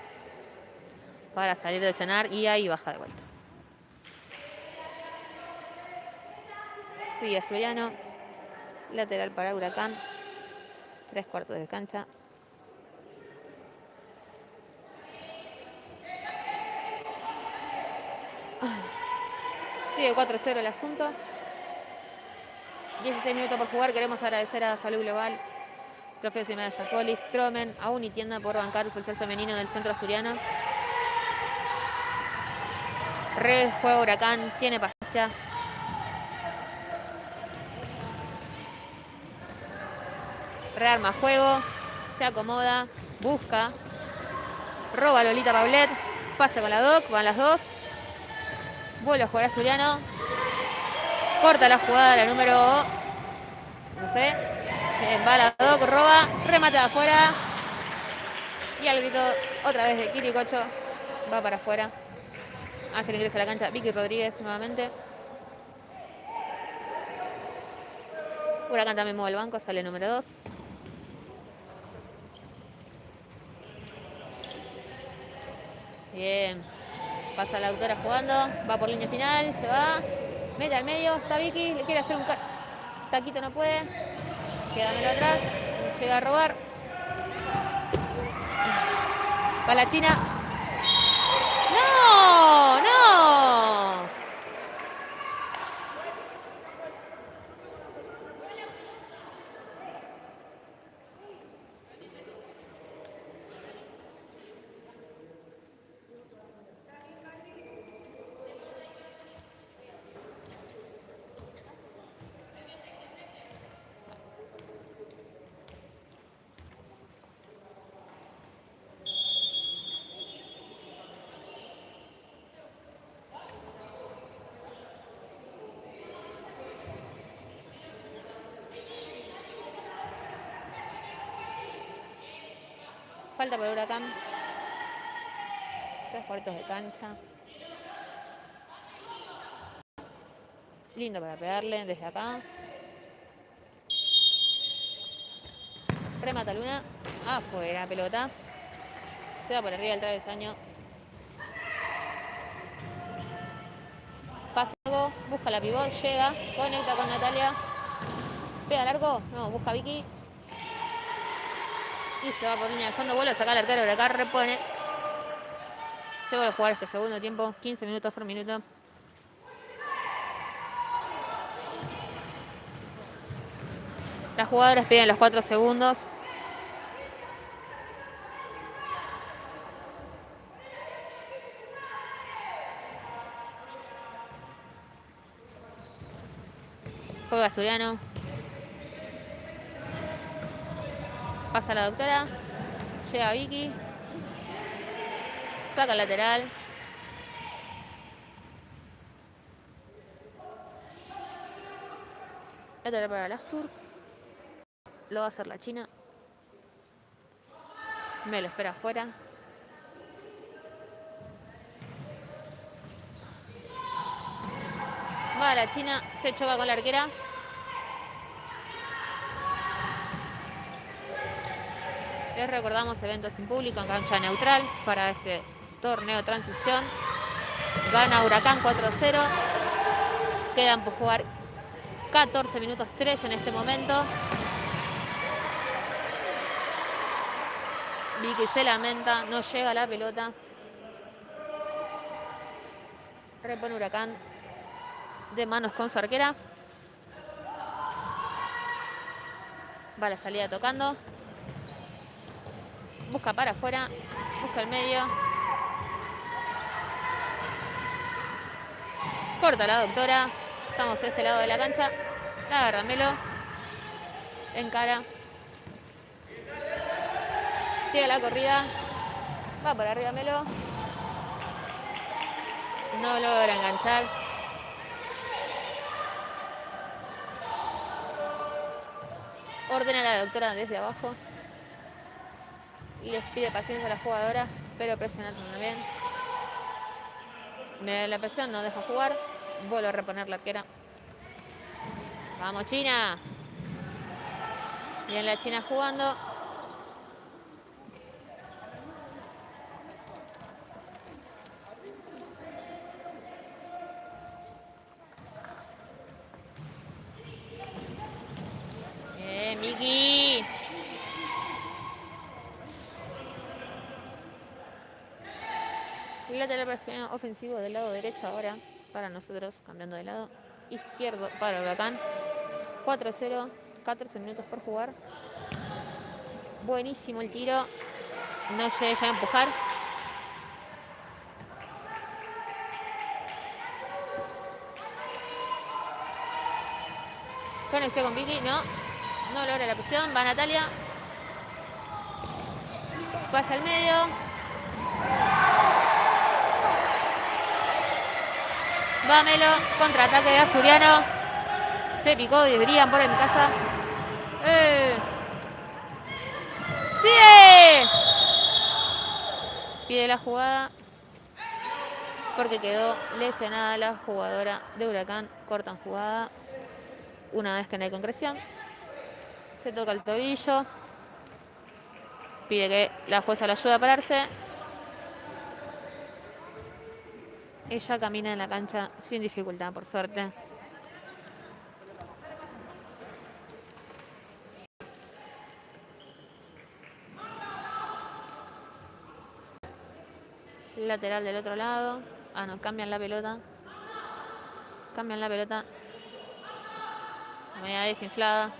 Speaker 1: para salir de cenar y ahí baja de vuelta. Sigue Asturiano. Lateral para Huracán. 3/4 de cancha. Sigue 4-0 el asunto. 16 minutos por jugar. Queremos agradecer a Salud Global, Trofeos y Medallas Polis, Tromen, a Unitienda por bancar el futsal femenino del centro asturiano. Juega Huracán, tiene paciencia. Rearma juego, se acomoda, busca. Roba Lolita Paulet, pasa con la Doc, van las dos. Vuelve a jugar Asturiano. Corta la jugada, la número... no sé. Va la Doc, roba, remate de afuera. Y al grito otra vez de Quiricocho. Va para afuera. Hace el ingreso a la cancha Vicky Rodríguez nuevamente. Huracán también mueve el banco, sale el número 2. Bien. Pasa la autora jugando. Va por línea final, se va. Mete al medio, está Vicky, le quiere hacer un taquito, no puede. Quédamelo atrás. Llega a robar. Va la China. ¡No! ¡No! Falta para Huracán. 3/4 de cancha. Lindo para pegarle desde acá. Remata Luna. Afuera pelota. Se va por arriba del travesaño. Pasa algo. Busca la pivot. Llega. Conecta con Natalia. Pega largo. No, busca Vicky. Y se va por línea de fondo. Vuelve a sacar al arquero de acá. Repone. Se vuelve a jugar este segundo tiempo. 15 minutos por minuto. Las jugadoras piden los 4 segundos. Juega Asturiano. Pasa la doctora. Llega Vicky. Saca el lateral. Lateral para el Astur. Lo va a hacer la China. Me lo espera afuera. Va la China, se choca con la arquera. Les recordamos eventos sin público en cancha neutral para este torneo transición. Gana Huracán 4-0. Quedan por jugar 14 minutos 3 en este momento. Vicky se lamenta, no llega la pelota. Repone Huracán de manos con su arquera. Va la salida tocando. Busca para afuera. Busca el medio. Corta la doctora. Estamos de este lado de la cancha. La agarra Melo. Encara. Sigue la corrida. Va por arriba Melo. No logra enganchar. Ordena a la doctora desde abajo. Y les pide paciencia a la jugadora, pero presionando también. Me da la presión, no deja jugar. Vuelvo a reponer la arquera. Vamos, China. Bien la China jugando. Bien, Miki. Lateral ofensivo del lado derecho ahora para nosotros, cambiando de lado izquierdo para Huracán. 4-0, 14 minutos por jugar. Buenísimo el tiro. No llega a empujar. Conexión con Vicky, no logra la presión. Va Natalia. Pasa al medio. Va Melo, contraataque de Asturiano. Se picó, dirían por en casa. ¡Sigue! Pide la jugada porque quedó lesionada la jugadora de Huracán. Cortan jugada. Una vez que no hay concreción. Se toca el tobillo. Pide que la jueza la ayude a pararse. Ella camina en la cancha sin dificultad, por suerte. Lateral del otro lado. Ah, no, cambian la pelota. Cambian la pelota. Media desinflada.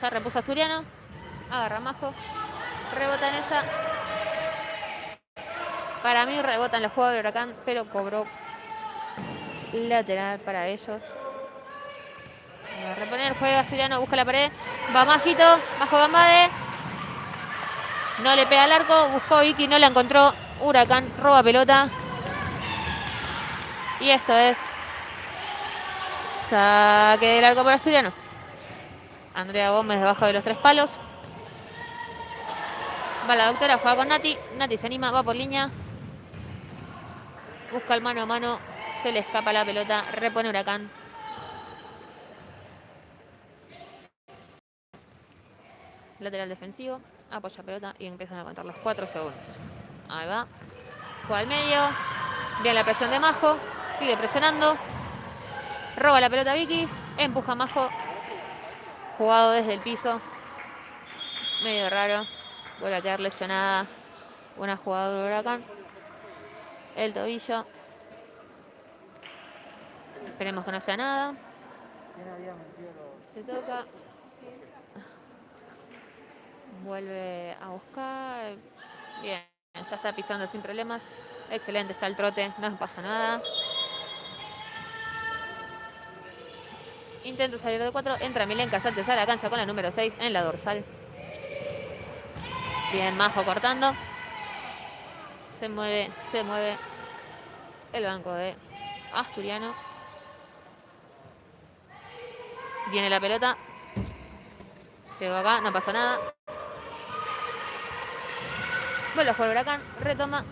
Speaker 1: Ya repuso Asturiano. Agarra Majo. Rebota en ella. Para mí rebota en la jugada de Huracán, pero cobró lateral para ellos. Va a reponer, juega Asturiano, busca la pared. Va Majito, Majo Gambade. No le pega al arco, buscó Vicky, no la encontró. Huracán roba pelota. Y esto es saque del arco para Asturiano. Andrea Gómez debajo de los 3 palos. Va la doctora, juega con Nati. Nati se anima, va por línea. Busca el mano a mano. Se le escapa la pelota. Repone Huracán. Lateral defensivo. Apoya pelota y empiezan a contar los 4 segundos. Ahí va. Juega al medio. Bien la presión de Majo. Sigue presionando. Roba la pelota Vicky. Empuja a Majo. Jugado desde el piso. Medio raro. Vuelve a quedar lesionada una jugadora de Huracán. El tobillo. Esperemos que no sea nada. Se toca. Vuelve a buscar. Bien, ya está pisando sin problemas. Excelente, está el trote, no pasa nada. Intenta salir de 4. Entra Milenka Sánchez a la cancha con la número 6 en la dorsal. Bien, Majo cortando. Se mueve el banco de Asturiano. Viene la pelota. Pegó acá, no pasa nada. Vuelve a jugar Huracán, retoma.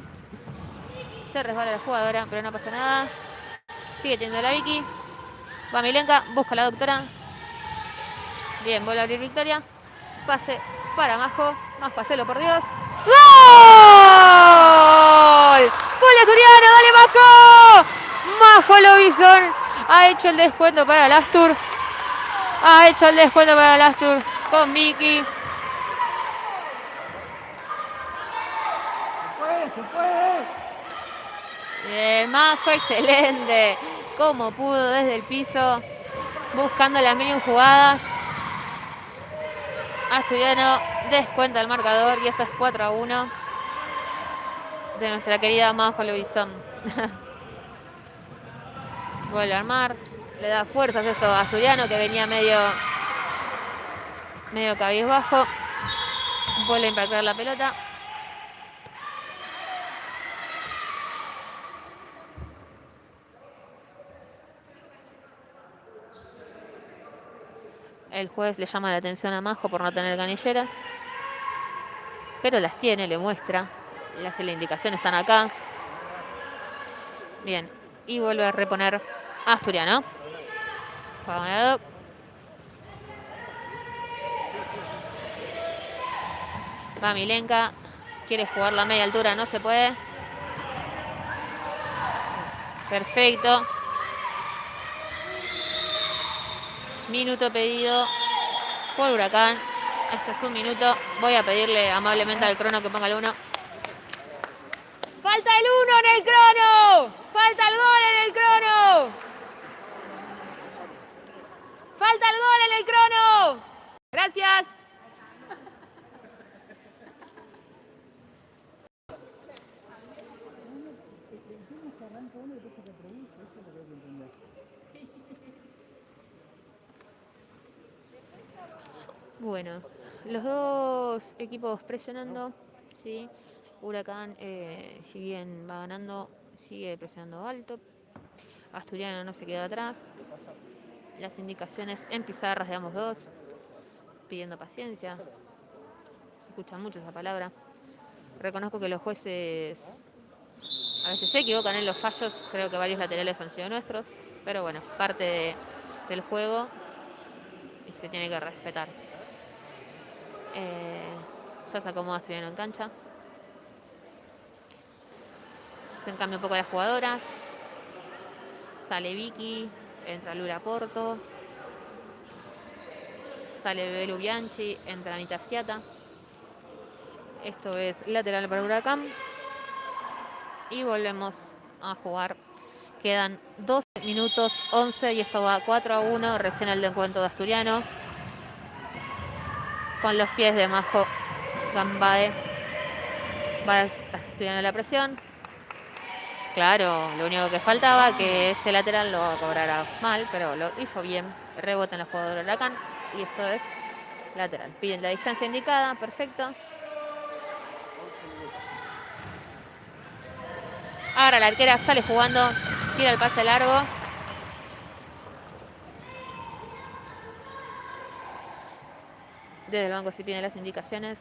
Speaker 1: Se resbala la jugadora, pero no pasa nada. Sigue teniendo la Vicky. Va Milenka, busca a la doctora. Bien, vuelve a abrir Victoria. Pase para Majo. Majo, hacelo por Dios. ¡Gol! ¡Gol de Asturiano! ¡Dale, Majo! Majo Lobizón ha hecho el descuento para el Astur. Ha hecho el descuento para el Astur con Vicky.
Speaker 2: Se puede.
Speaker 1: Bien, Majo, excelente. Como pudo desde el piso, buscando las mil jugadas. Asturiano descuenta el marcador y esto es 4-1 de nuestra querida Majo Lobizón. Vuelve a armar, le da fuerzas esto a Asturiano, que venía medio cabizbajo. Vuelve a impactar la pelota. El juez le llama la atención a Majo por no tener canilleras, pero las tiene, le muestra, le hace la indicación, están acá. Bien, y vuelve a reponer a Asturiano. Va Milenka, quiere jugar la media altura, no se puede. Perfecto. Minuto pedido por Huracán. Este es un minuto. Voy a pedirle amablemente al crono que ponga el 1. ¡Falta el 1 en el crono! ¡Falta el gol en el crono! ¡Falta el gol en el crono! Gracias. Bueno, los dos equipos presionando, ¿sí? Huracán, si bien va ganando, sigue presionando alto. Asturiano no se queda atrás. Las indicaciones en pizarras de ambos dos, pidiendo paciencia. Se escucha mucho esa palabra. Reconozco que los jueces a veces se equivocan en los fallos. Creo que varios laterales han sido nuestros, pero bueno, parte del juego y se tiene que respetar. Ya se acomoda Asturiano en cancha. Se encambia un poco las jugadoras. Sale Vicky, entra Lula Porto. Sale Belu Bianchi, entra Anita Siata. Esto es lateral para Huracán. Y volvemos a jugar. Quedan 12 minutos 11 y esto va 4-1. Recién el encuentro de Asturiano. Con los pies de Majo Gambade. Va Asturiano la presión. Claro, lo único que faltaba que ese lateral lo cobrara mal, pero lo hizo bien. Rebota en la jugadora Huracán y esto es lateral. Piden la distancia indicada, perfecto. Ahora la arquera sale jugando, tira el pase largo. Desde el banco se piden las indicaciones.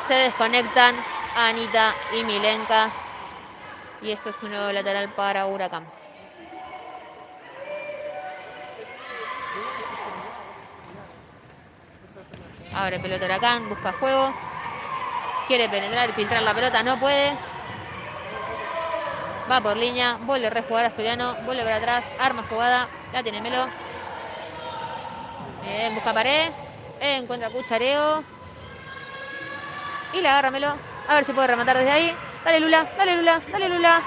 Speaker 1: Se desconectan Anita y Milenka. Y esto es un nuevo lateral para Huracán. Abre pelota Huracán, busca juego. Quiere penetrar, filtrar la pelota, no puede. Va por línea, vuelve a rejugar Asturiano, vuelve para atrás, arma jugada, la tiene Melo. Bien, busca pared, encuentra Cuchareo. Y la agarra Melo, a ver si puede rematar desde ahí. Dale Lula, dale Lula, dale Lula.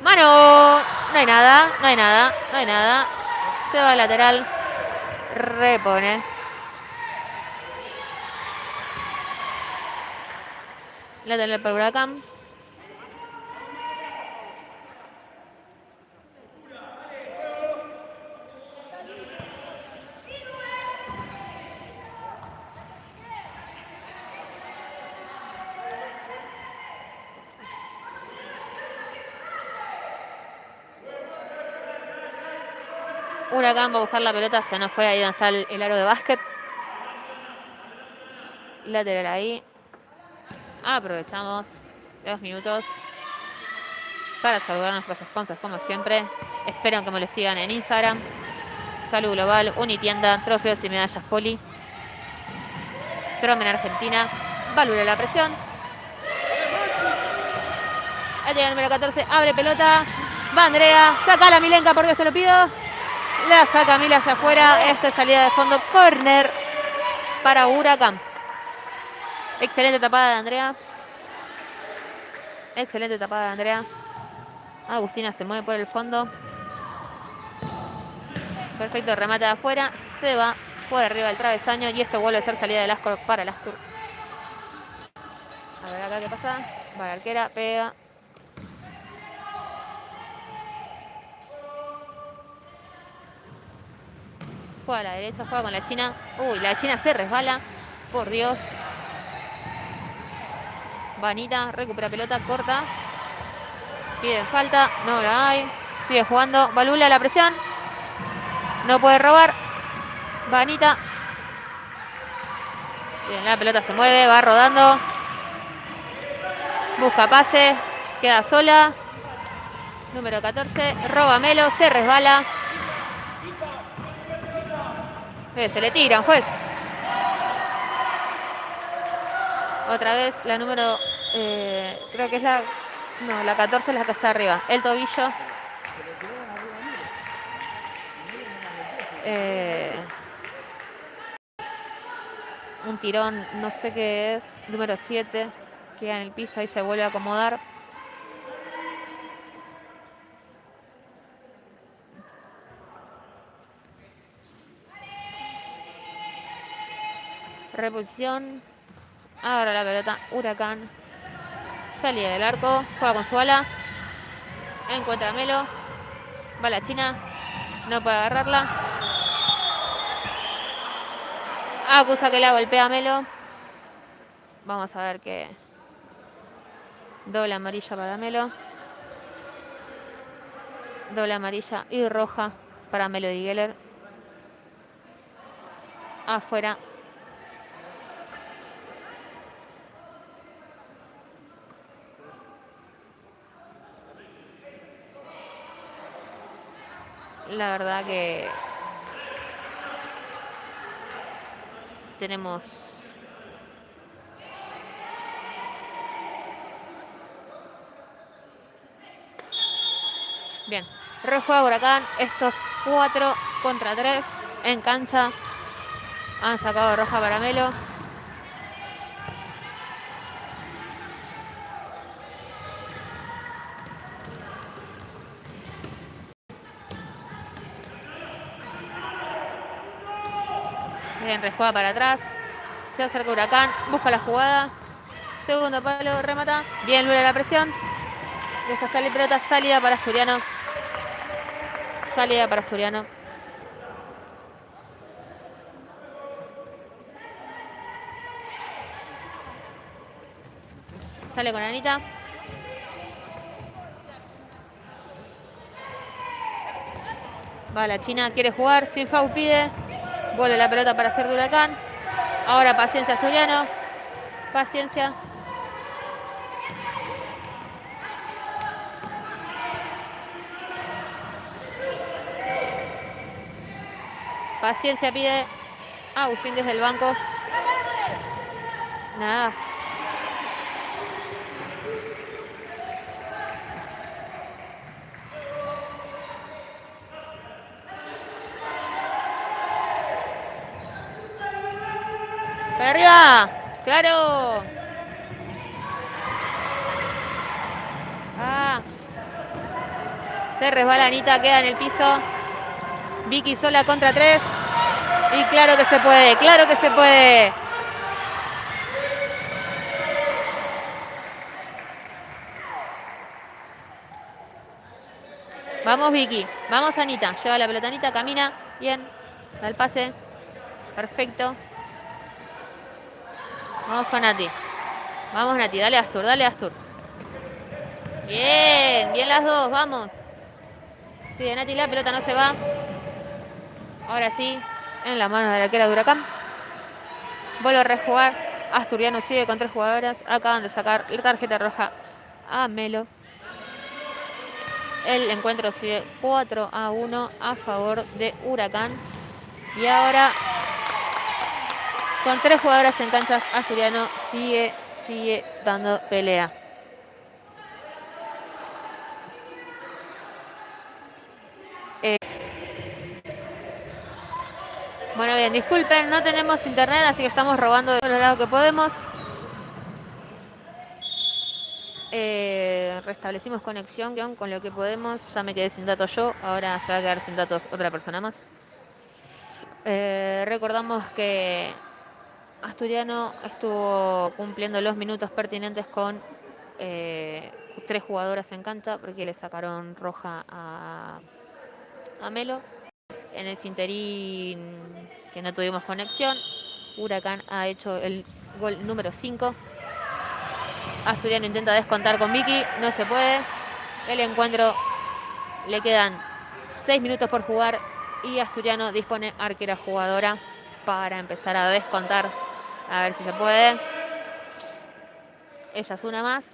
Speaker 1: ¡Mano! No hay nada, no hay nada, no hay nada. Se va al lateral, repone. Lateral para Huracán. Huracán va a buscar la pelota, se nos fue ahí donde está el aro de básquet. Lateral ahí. Aprovechamos 2 minutos para saludar a nuestros sponsors como siempre. Espero que me lo sigan en Instagram. Salud Global, Unitienda, Trofeos y Medallas Poli. Tromen Argentina. Válvula de la presión. Ahí llega el número 14. Abre pelota. Va Andrea. Saca a la Milenka, por Dios te lo pido. La saca Mila hacia afuera. Esto es salida de fondo. Corner para Huracán. Excelente tapada de Andrea. Excelente tapada de Andrea. Agustina se mueve por el fondo. Perfecto, remate de afuera. Se va por arriba del travesaño. Y esto vuelve a ser salida del Ascor para el Astur. A ver acá qué pasa. Va la arquera, pega. Juega a la derecha, juega con la China. Uy, la China se resbala. Por Dios. Vanita, recupera pelota, corta. Piden falta, no la hay. Sigue jugando, Valula la presión. No puede robar. Vanita. Bien, la pelota se mueve, va rodando. Busca pase, queda sola. Número 14, roba Melo, se resbala. Se le tiran, juez. Otra vez la número, creo que es la... No, la 14 es la que está arriba. El tobillo. Un tirón, no sé qué es. Número 7. Queda en el piso, ahí se vuelve a acomodar. Repulsión. Ahora la pelota, Huracán. Salida del arco, juega con su ala. Encuentra a Melo. Va la China. No puede agarrarla. Acusa que la golpea a Melo. Vamos a ver qué. Doble amarilla para Melo. Doble amarilla y roja para Melo y Geller. Afuera. La verdad que tenemos bien, rejuega Huracán. Estos 4 contra 3 en cancha. Han sacado roja para Melo. Bien, rejuega para atrás. Se acerca Huracán, busca la jugada. Segundo palo, remata. Bien, Lula la presión. Deja salir pelota, salida para Asturiano. Salida para Asturiano. Sale con Anita. Va la China, quiere jugar. Sin foul pide. Vuelve la pelota para hacer de Huracán. Ahora paciencia Asturiano. Paciencia. Paciencia pide Agustín desde el banco. Nada. ¡Para arriba! ¡Claro! Se resbala Anita, queda en el piso. Vicky sola contra 3. Y claro que se puede, claro que se puede. Vamos Vicky, vamos Anita. Lleva la pelota Anita, camina. Bien, da el pase. Perfecto. Vamos con Nati. Vamos Nati, dale Astur, dale Astur. Bien, bien las dos, vamos. Sigue Nati, la pelota no se va. Ahora sí, en las manos de la arquera de Huracán. Vuelve a rejugar. Asturiano sigue con 3 jugadoras. Acaban de sacar la tarjeta roja a Melo. El encuentro sigue 4-1 a favor de Huracán. Y ahora, con 3 jugadoras en canchas, Asturiano sigue dando pelea. Bueno, bien, disculpen, no tenemos internet, así que estamos robando de todos los lados que podemos. Restablecimos conexión con lo que podemos. Ya me quedé sin datos yo, ahora se va a quedar sin datos otra persona más. Recordamos que Asturiano estuvo cumpliendo los minutos pertinentes con 3 jugadoras en cancha porque le sacaron roja a Melo. En el interín que no tuvimos conexión, Huracán ha hecho el gol número 5. Asturiano intenta descontar con Vicky, no se puede. El encuentro le quedan 6 minutos por jugar y Asturiano dispone arquera jugadora para empezar a descontar. A ver si se puede. Ella es una más.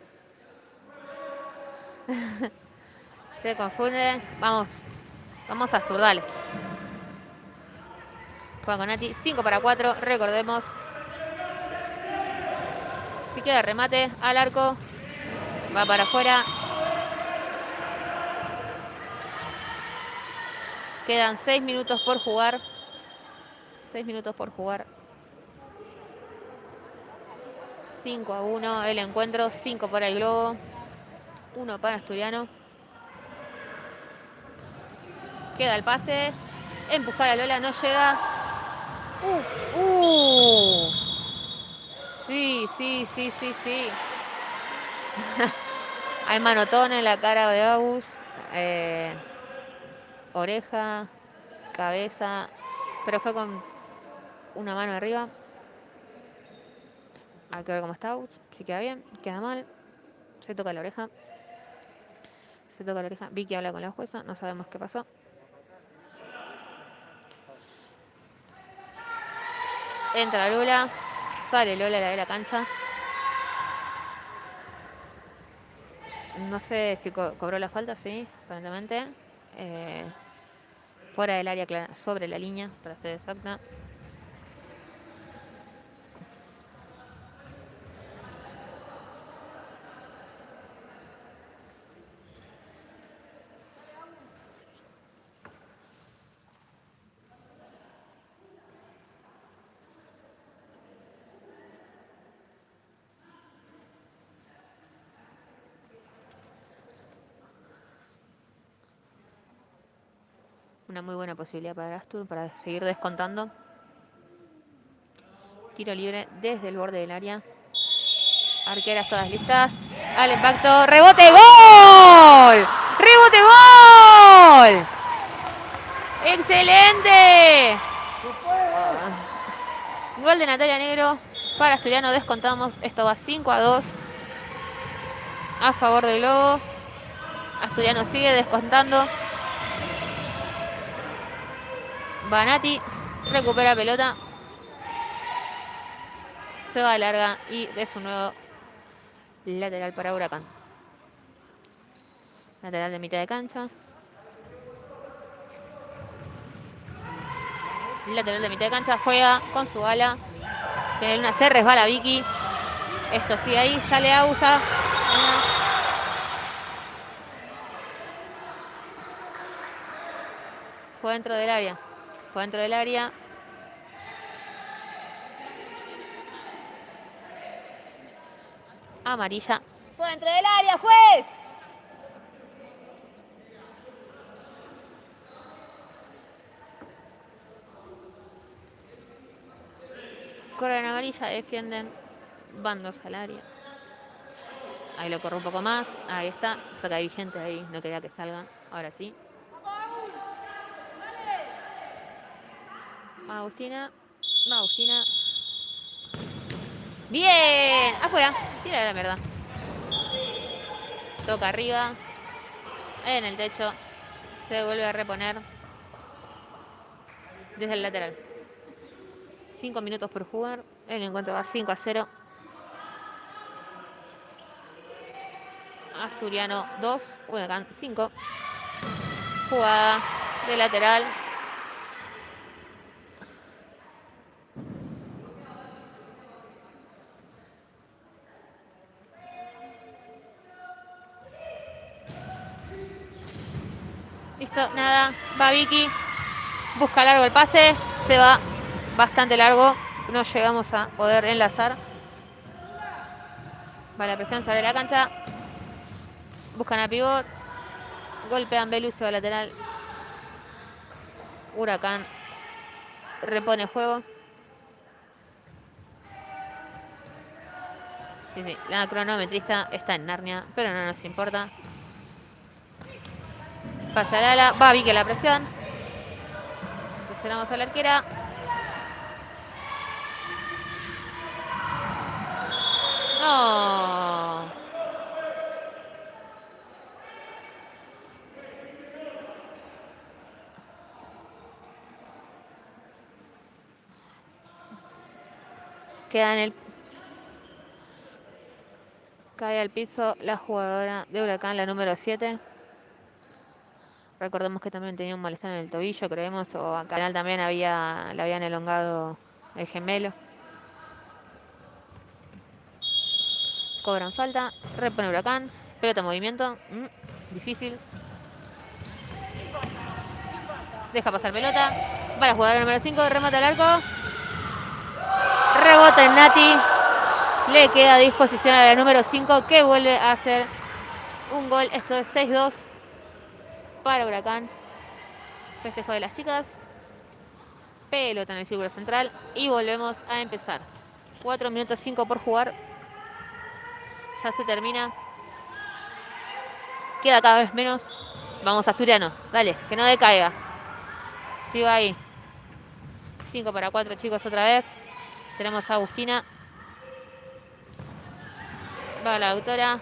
Speaker 1: Se confunde. Vamos Astur, dale. Juega con Nati. 5-4, recordemos. Si queda remate al arco. Va para afuera. Quedan 6 minutos por jugar. 6 minutos por jugar. 5-1 el encuentro. 5 para el Globo. 1 para Asturiano. Queda el pase. Empujar a Lola, no llega. Sí. Hay manotón en la cara de Agus. Oreja, cabeza. Pero fue con una mano arriba. Hay que ver cómo está Agus. Si queda bien, queda mal. Se toca la oreja. Vicky habla con la jueza. No sabemos qué pasó. Entra Lola. Sale Lola de la cancha. No sé si cobró la falta, sí, aparentemente. Fuera del área, sobre la línea, para ser exacta. Una muy buena posibilidad para Astur para seguir descontando. Tiro libre desde el borde del área. Arqueras todas listas. Al impacto. ¡Rebote! ¡Gol! ¡Rebote! ¡Gol! ¡Excelente! Gol de Natalia Negro para Asturiano. Descontamos. Esto va 5-2 a favor del Globo. Asturiano sigue descontando. Banati recupera pelota. Se va larga y es un nuevo lateral para Huracán. Lateral de mitad de cancha. Lateral de mitad de cancha. Juega con su ala. Tiene una, se resbala Vicky. Esto sí, ahí sale Ausa. Fue dentro del área. Amarilla. Fue dentro del área, juez. Corren amarilla, defienden. Bandos al área. Ahí lo corro un poco más. Ahí está. Saca vigente ahí. No quería que salga. Ahora sí. Agustina. Bien. Afuera. Tira la mierda. Toca arriba. En el techo. Se vuelve a reponer. desde el lateral. 5 minutos por jugar. El encuentro va 5-0. Asturiano 2, Huracán 5. Jugada de lateral. Listo, nada. Va Vicky. Busca largo el pase. Se va bastante largo. No llegamos a poder enlazar. Va la presión sobre la cancha. Buscan a pivot. Golpean Belu y se va a lateral. Huracán repone juego. Sí, la cronometrista está en Narnia, pero no nos importa. Pasa el ala, va Vicky la presión. Presionamos a la arquera. No. Queda en el... Cae al piso la jugadora de Huracán, la número 7. Recordemos que también tenía un malestar en el tobillo, creemos, o a Canal también le habían elongado el gemelo. Cobran falta, repone Huracán, pelota en movimiento, difícil. Deja pasar pelota, va la jugadora número 5, remata al arco. Rebota en Nati, le queda a disposición a la número 5 que vuelve a hacer un gol. Esto es 6-2 para Huracán. Festejo de las chicas. Pelota en el círculo central y volvemos a empezar. 4 minutos 5 por jugar. Ya se termina. Queda cada vez menos. Vamos Asturiano, dale, que no decaiga. Sigo ahí. 5 para 4 chicos otra vez. Tenemos a Agustina. Va la doctora.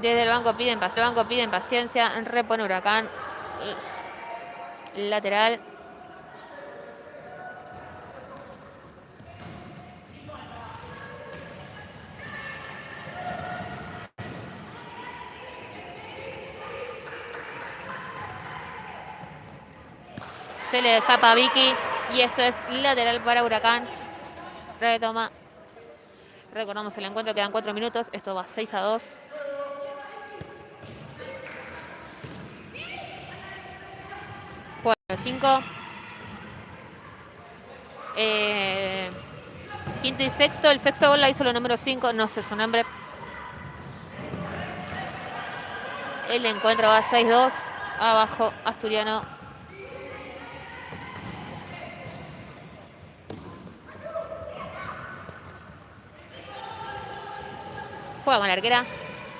Speaker 1: Desde el banco piden paciencia. Repone Huracán. Lateral. Se le escapa a Vicky. Y esto es lateral para Huracán. Retoma. Recordamos el encuentro, quedan 4 minutos. Esto va 6-2. Juega 5. Quinto y sexto. El sexto gol la hizo el número 5. No sé su nombre. El encuentro va 6-2. Abajo Asturiano. Juega con la arquera.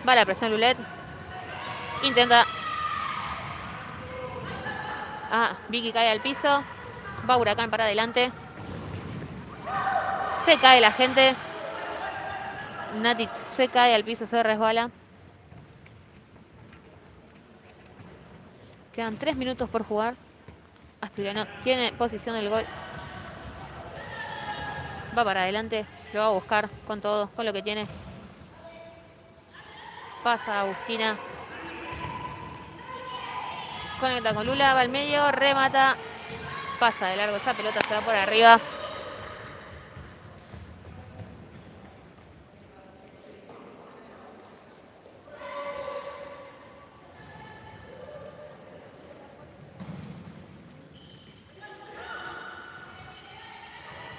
Speaker 1: Va la presión Lulet. Intenta. Vicky cae al piso. Va Huracán para adelante. Se cae la gente. Nati se cae al piso, se resbala. Quedan 3 minutos por jugar. Asturiano tiene posición del gol. Va para adelante. Lo va a buscar con todo, con lo que tiene. Pasa Agustina. Conecta con Lula, va al medio, remata. Pasa de largo esa pelota, se va por arriba.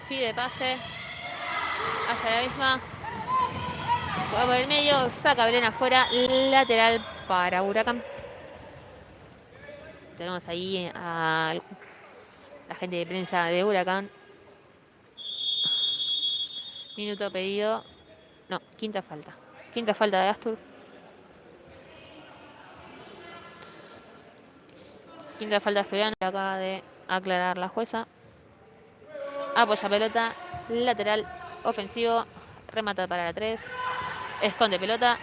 Speaker 1: Pide pase hacia la misma. Va por el medio, saca Belén afuera. Lateral para Huracán. Tenemos ahí a la gente de prensa de Huracán. Minuto pedido. No, quinta falta. Quinta falta de Astur. Quinta falta de Asturiano. Acaba de aclarar la jueza. Apoya pelota. Lateral ofensivo. Remata para la 3. Esconde pelota.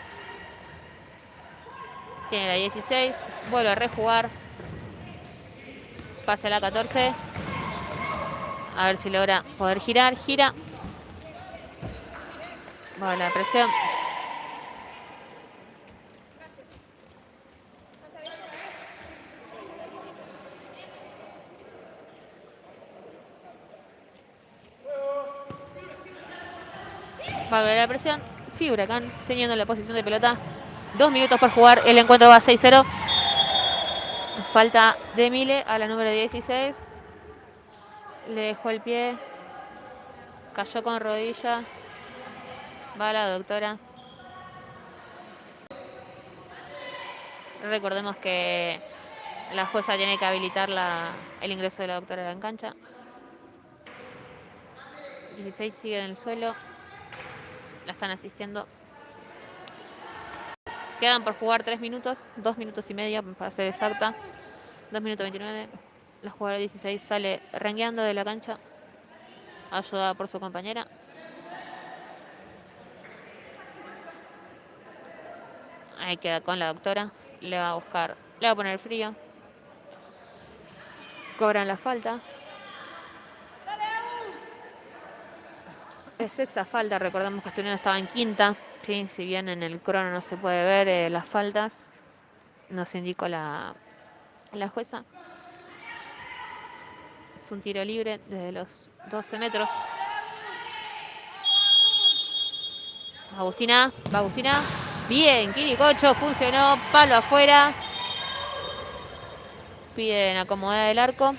Speaker 1: Tiene la 16. Vuelve a rejugar. Pasa la 14. A ver si logra poder girar. Gira. Va a la presión. Va a volver la presión. Sí, Huracán teniendo la posición de pelota. 2 minutos por jugar. El encuentro va 6-0. Falta de Mile a la número 16. Le dejó el pie. Cayó con rodilla. Va la doctora. Recordemos que la jueza tiene que habilitar el ingreso de la doctora en cancha. 16 sigue en el suelo. La están asistiendo. Quedan por jugar 3 minutos. 2 minutos y medio para ser exacta. 2 minutos 29. La jugadora 16 sale rengueando de la cancha, ayudada por su compañera. Ahí queda con la doctora. Le va a buscar, le va a poner frío. Cobran la falta. Es sexta falta. Recordemos que Asturiano estaba en quinta. ¿Sí? Si bien en el crono no se puede ver las faltas, nos indicó la jueza. Es un tiro libre desde los 12 metros. Agustina, va Agustina. Bien, Quiricocho, funcionó. Palo afuera. Piden acomodar el arco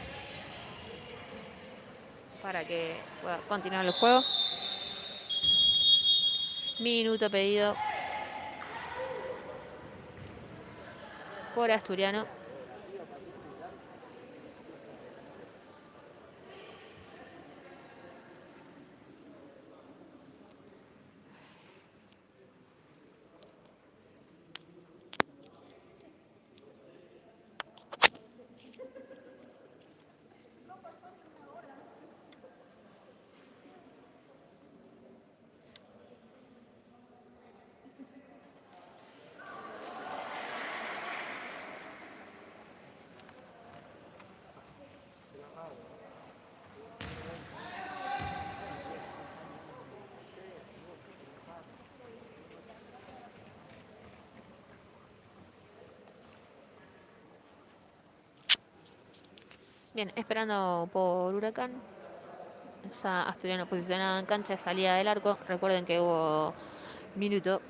Speaker 1: para que pueda continuar el juego. Minuto pedido por Asturiano. Bien, esperando por Huracán. Ya Asturiano posicionado en cancha de salida del arco. Recuerden que hubo minuto.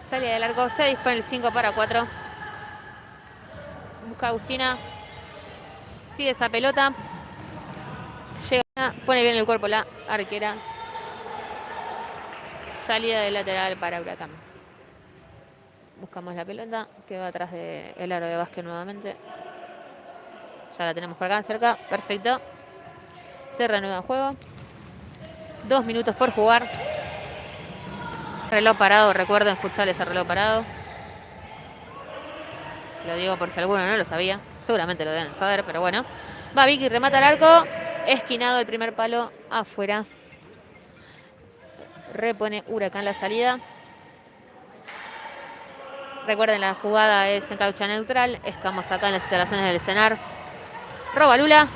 Speaker 1: Salida del arco, se dispone el 5-4. Busca Agustina. Sigue esa pelota. Llega, pone bien el cuerpo la arquera. Salida de lateral para Huracán. Buscamos la pelota que va atrás del aro de básquet nuevamente. Ya la tenemos por acá cerca. Perfecto. Se reanuda el juego. 2 minutos por jugar. Reloj parado. Recuerden, futsal es el reloj parado. Lo digo por si alguno no lo sabía. Seguramente lo deben saber, pero bueno. Va Vicky, remata el arco. Esquinado el primer palo afuera. Repone Huracán la salida. Recuerden, la jugada es en caucha neutral. Estamos acá en las instalaciones del escenar. Roba Lula.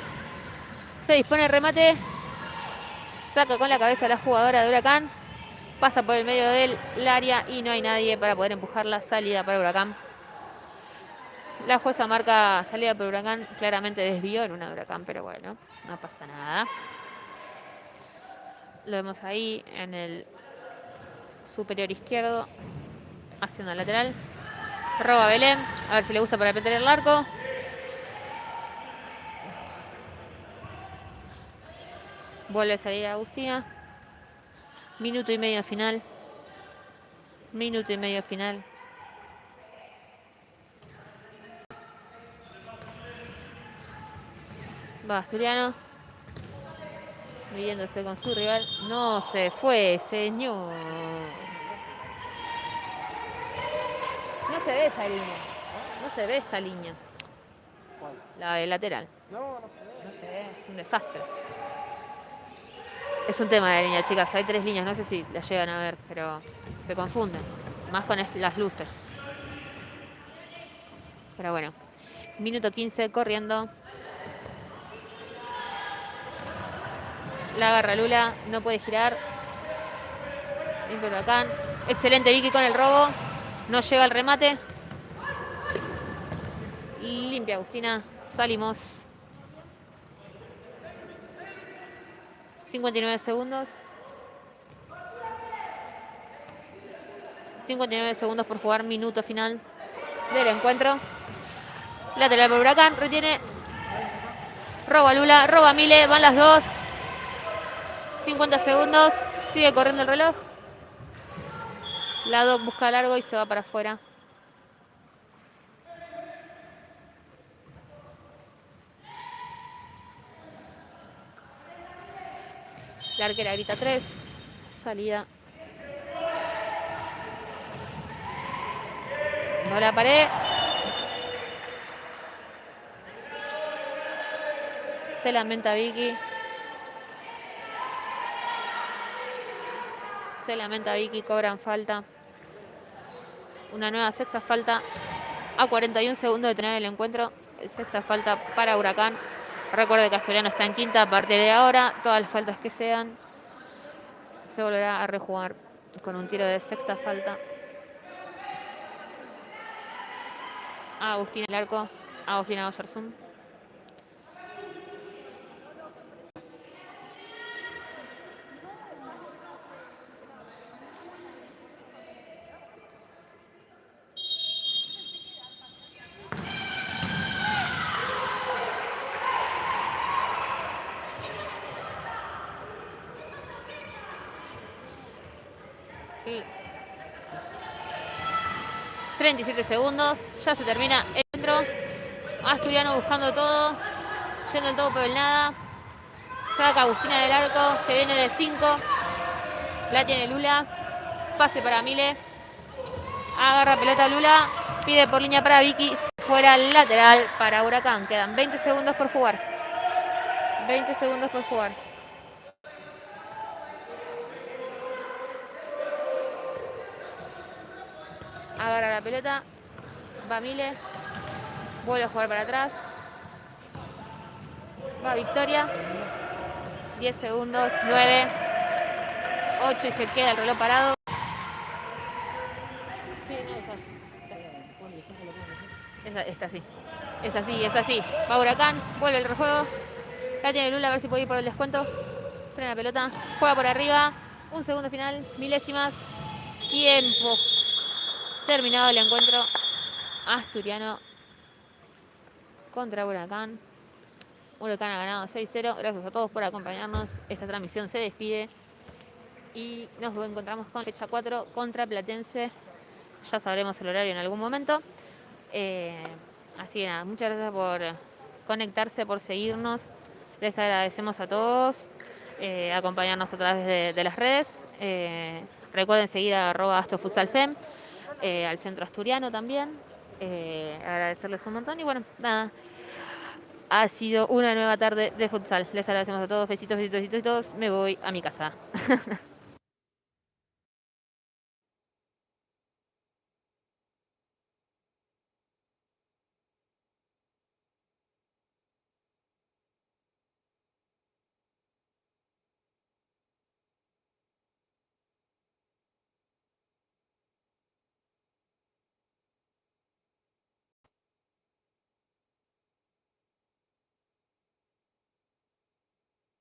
Speaker 1: Se dispone el remate. Saca con la cabeza a la jugadora de Huracán. Pasa por el medio del área y no hay nadie para poder empujar la salida para Huracán. La jueza marca salida por Huracán. Claramente desvió en una de Huracán, pero bueno, no pasa nada. Lo vemos ahí en el superior izquierdo, haciendo el lateral. Roba Belén, a ver si le gusta para meter el arco. Vuelve a salir Agustina. Minuto y medio final. Minuto y medio final. Va Asturiano. Midiéndose con su rival. No se fue, señor. No se ve esa línea. No se ve esta línea. La de lateral.
Speaker 2: No, no
Speaker 1: sé, es un desastre. Es un tema de la línea, chicas. Hay 3 líneas, no sé si las llegan a ver, pero se confunden. Más con las luces. Pero bueno. Minuto 15 corriendo. La agarra Lula, no puede girar. Limpio Huracán. Excelente Vicky con el robo. No llega al remate. Limpia Agustina. Salimos. 59 segundos. 59 segundos por jugar. Minuto final del encuentro. Lateral por Huracán. Retiene. Roba Lula. Roba Mile. Van las dos. 50 segundos. Sigue corriendo el reloj. La 2 busca largo y se va para afuera. La arquera grita 3. Salida. No la paré. Se lamenta Vicky. Se lamenta Vicky. Cobran falta. Una nueva sexta falta. A 41 segundos de tener el encuentro. Sexta falta para Huracán. Recuerde que Asturiano está en quinta a partir de ahora. Todas las faltas que sean se volverá a rejugar con un tiro de sexta falta. Agustina el arco. Agustina Oyarzún. Y 37 segundos. Ya se termina el encuentro. Asturiano buscando todo. Yendo el todo por el nada. Saca Agustina del arco. Se viene de 5. La tiene Lula. Pase para Mile. Agarra pelota Lula. Pide por línea para Vicky. Fuera lateral para Huracán. Quedan 20 segundos por jugar. 20 segundos por jugar. Agarra la pelota. Va Mile. Vuelve a jugar para atrás. Va Victoria. 10 segundos. 9. 8 y se queda el reloj parado. Sí, no, esta sí. Es así, es así. Va Huracán. Vuelve el rejuego. La tiene Lula, a ver si puede ir por el descuento. Frena la pelota. Juega por arriba. Un segundo final. Milésimas. Tiempo. Terminado el encuentro. Asturiano contra Huracán. Huracán ha ganado 6-0. Gracias a todos por acompañarnos. Esta transmisión se despide. Y nos encontramos con fecha 4 contra Platense. Ya sabremos el horario en algún momento. Así que nada, muchas gracias por conectarse, por seguirnos. Les agradecemos a todos. Acompañarnos a través de las redes. Recuerden seguir a @astrofutsalfem, al Centro Asturiano también. Agradecerles un montón. Y bueno, nada. Ha sido una nueva tarde de futsal. Les agradecemos a todos. Besitos, besitos, besitos. Me voy a mi casa.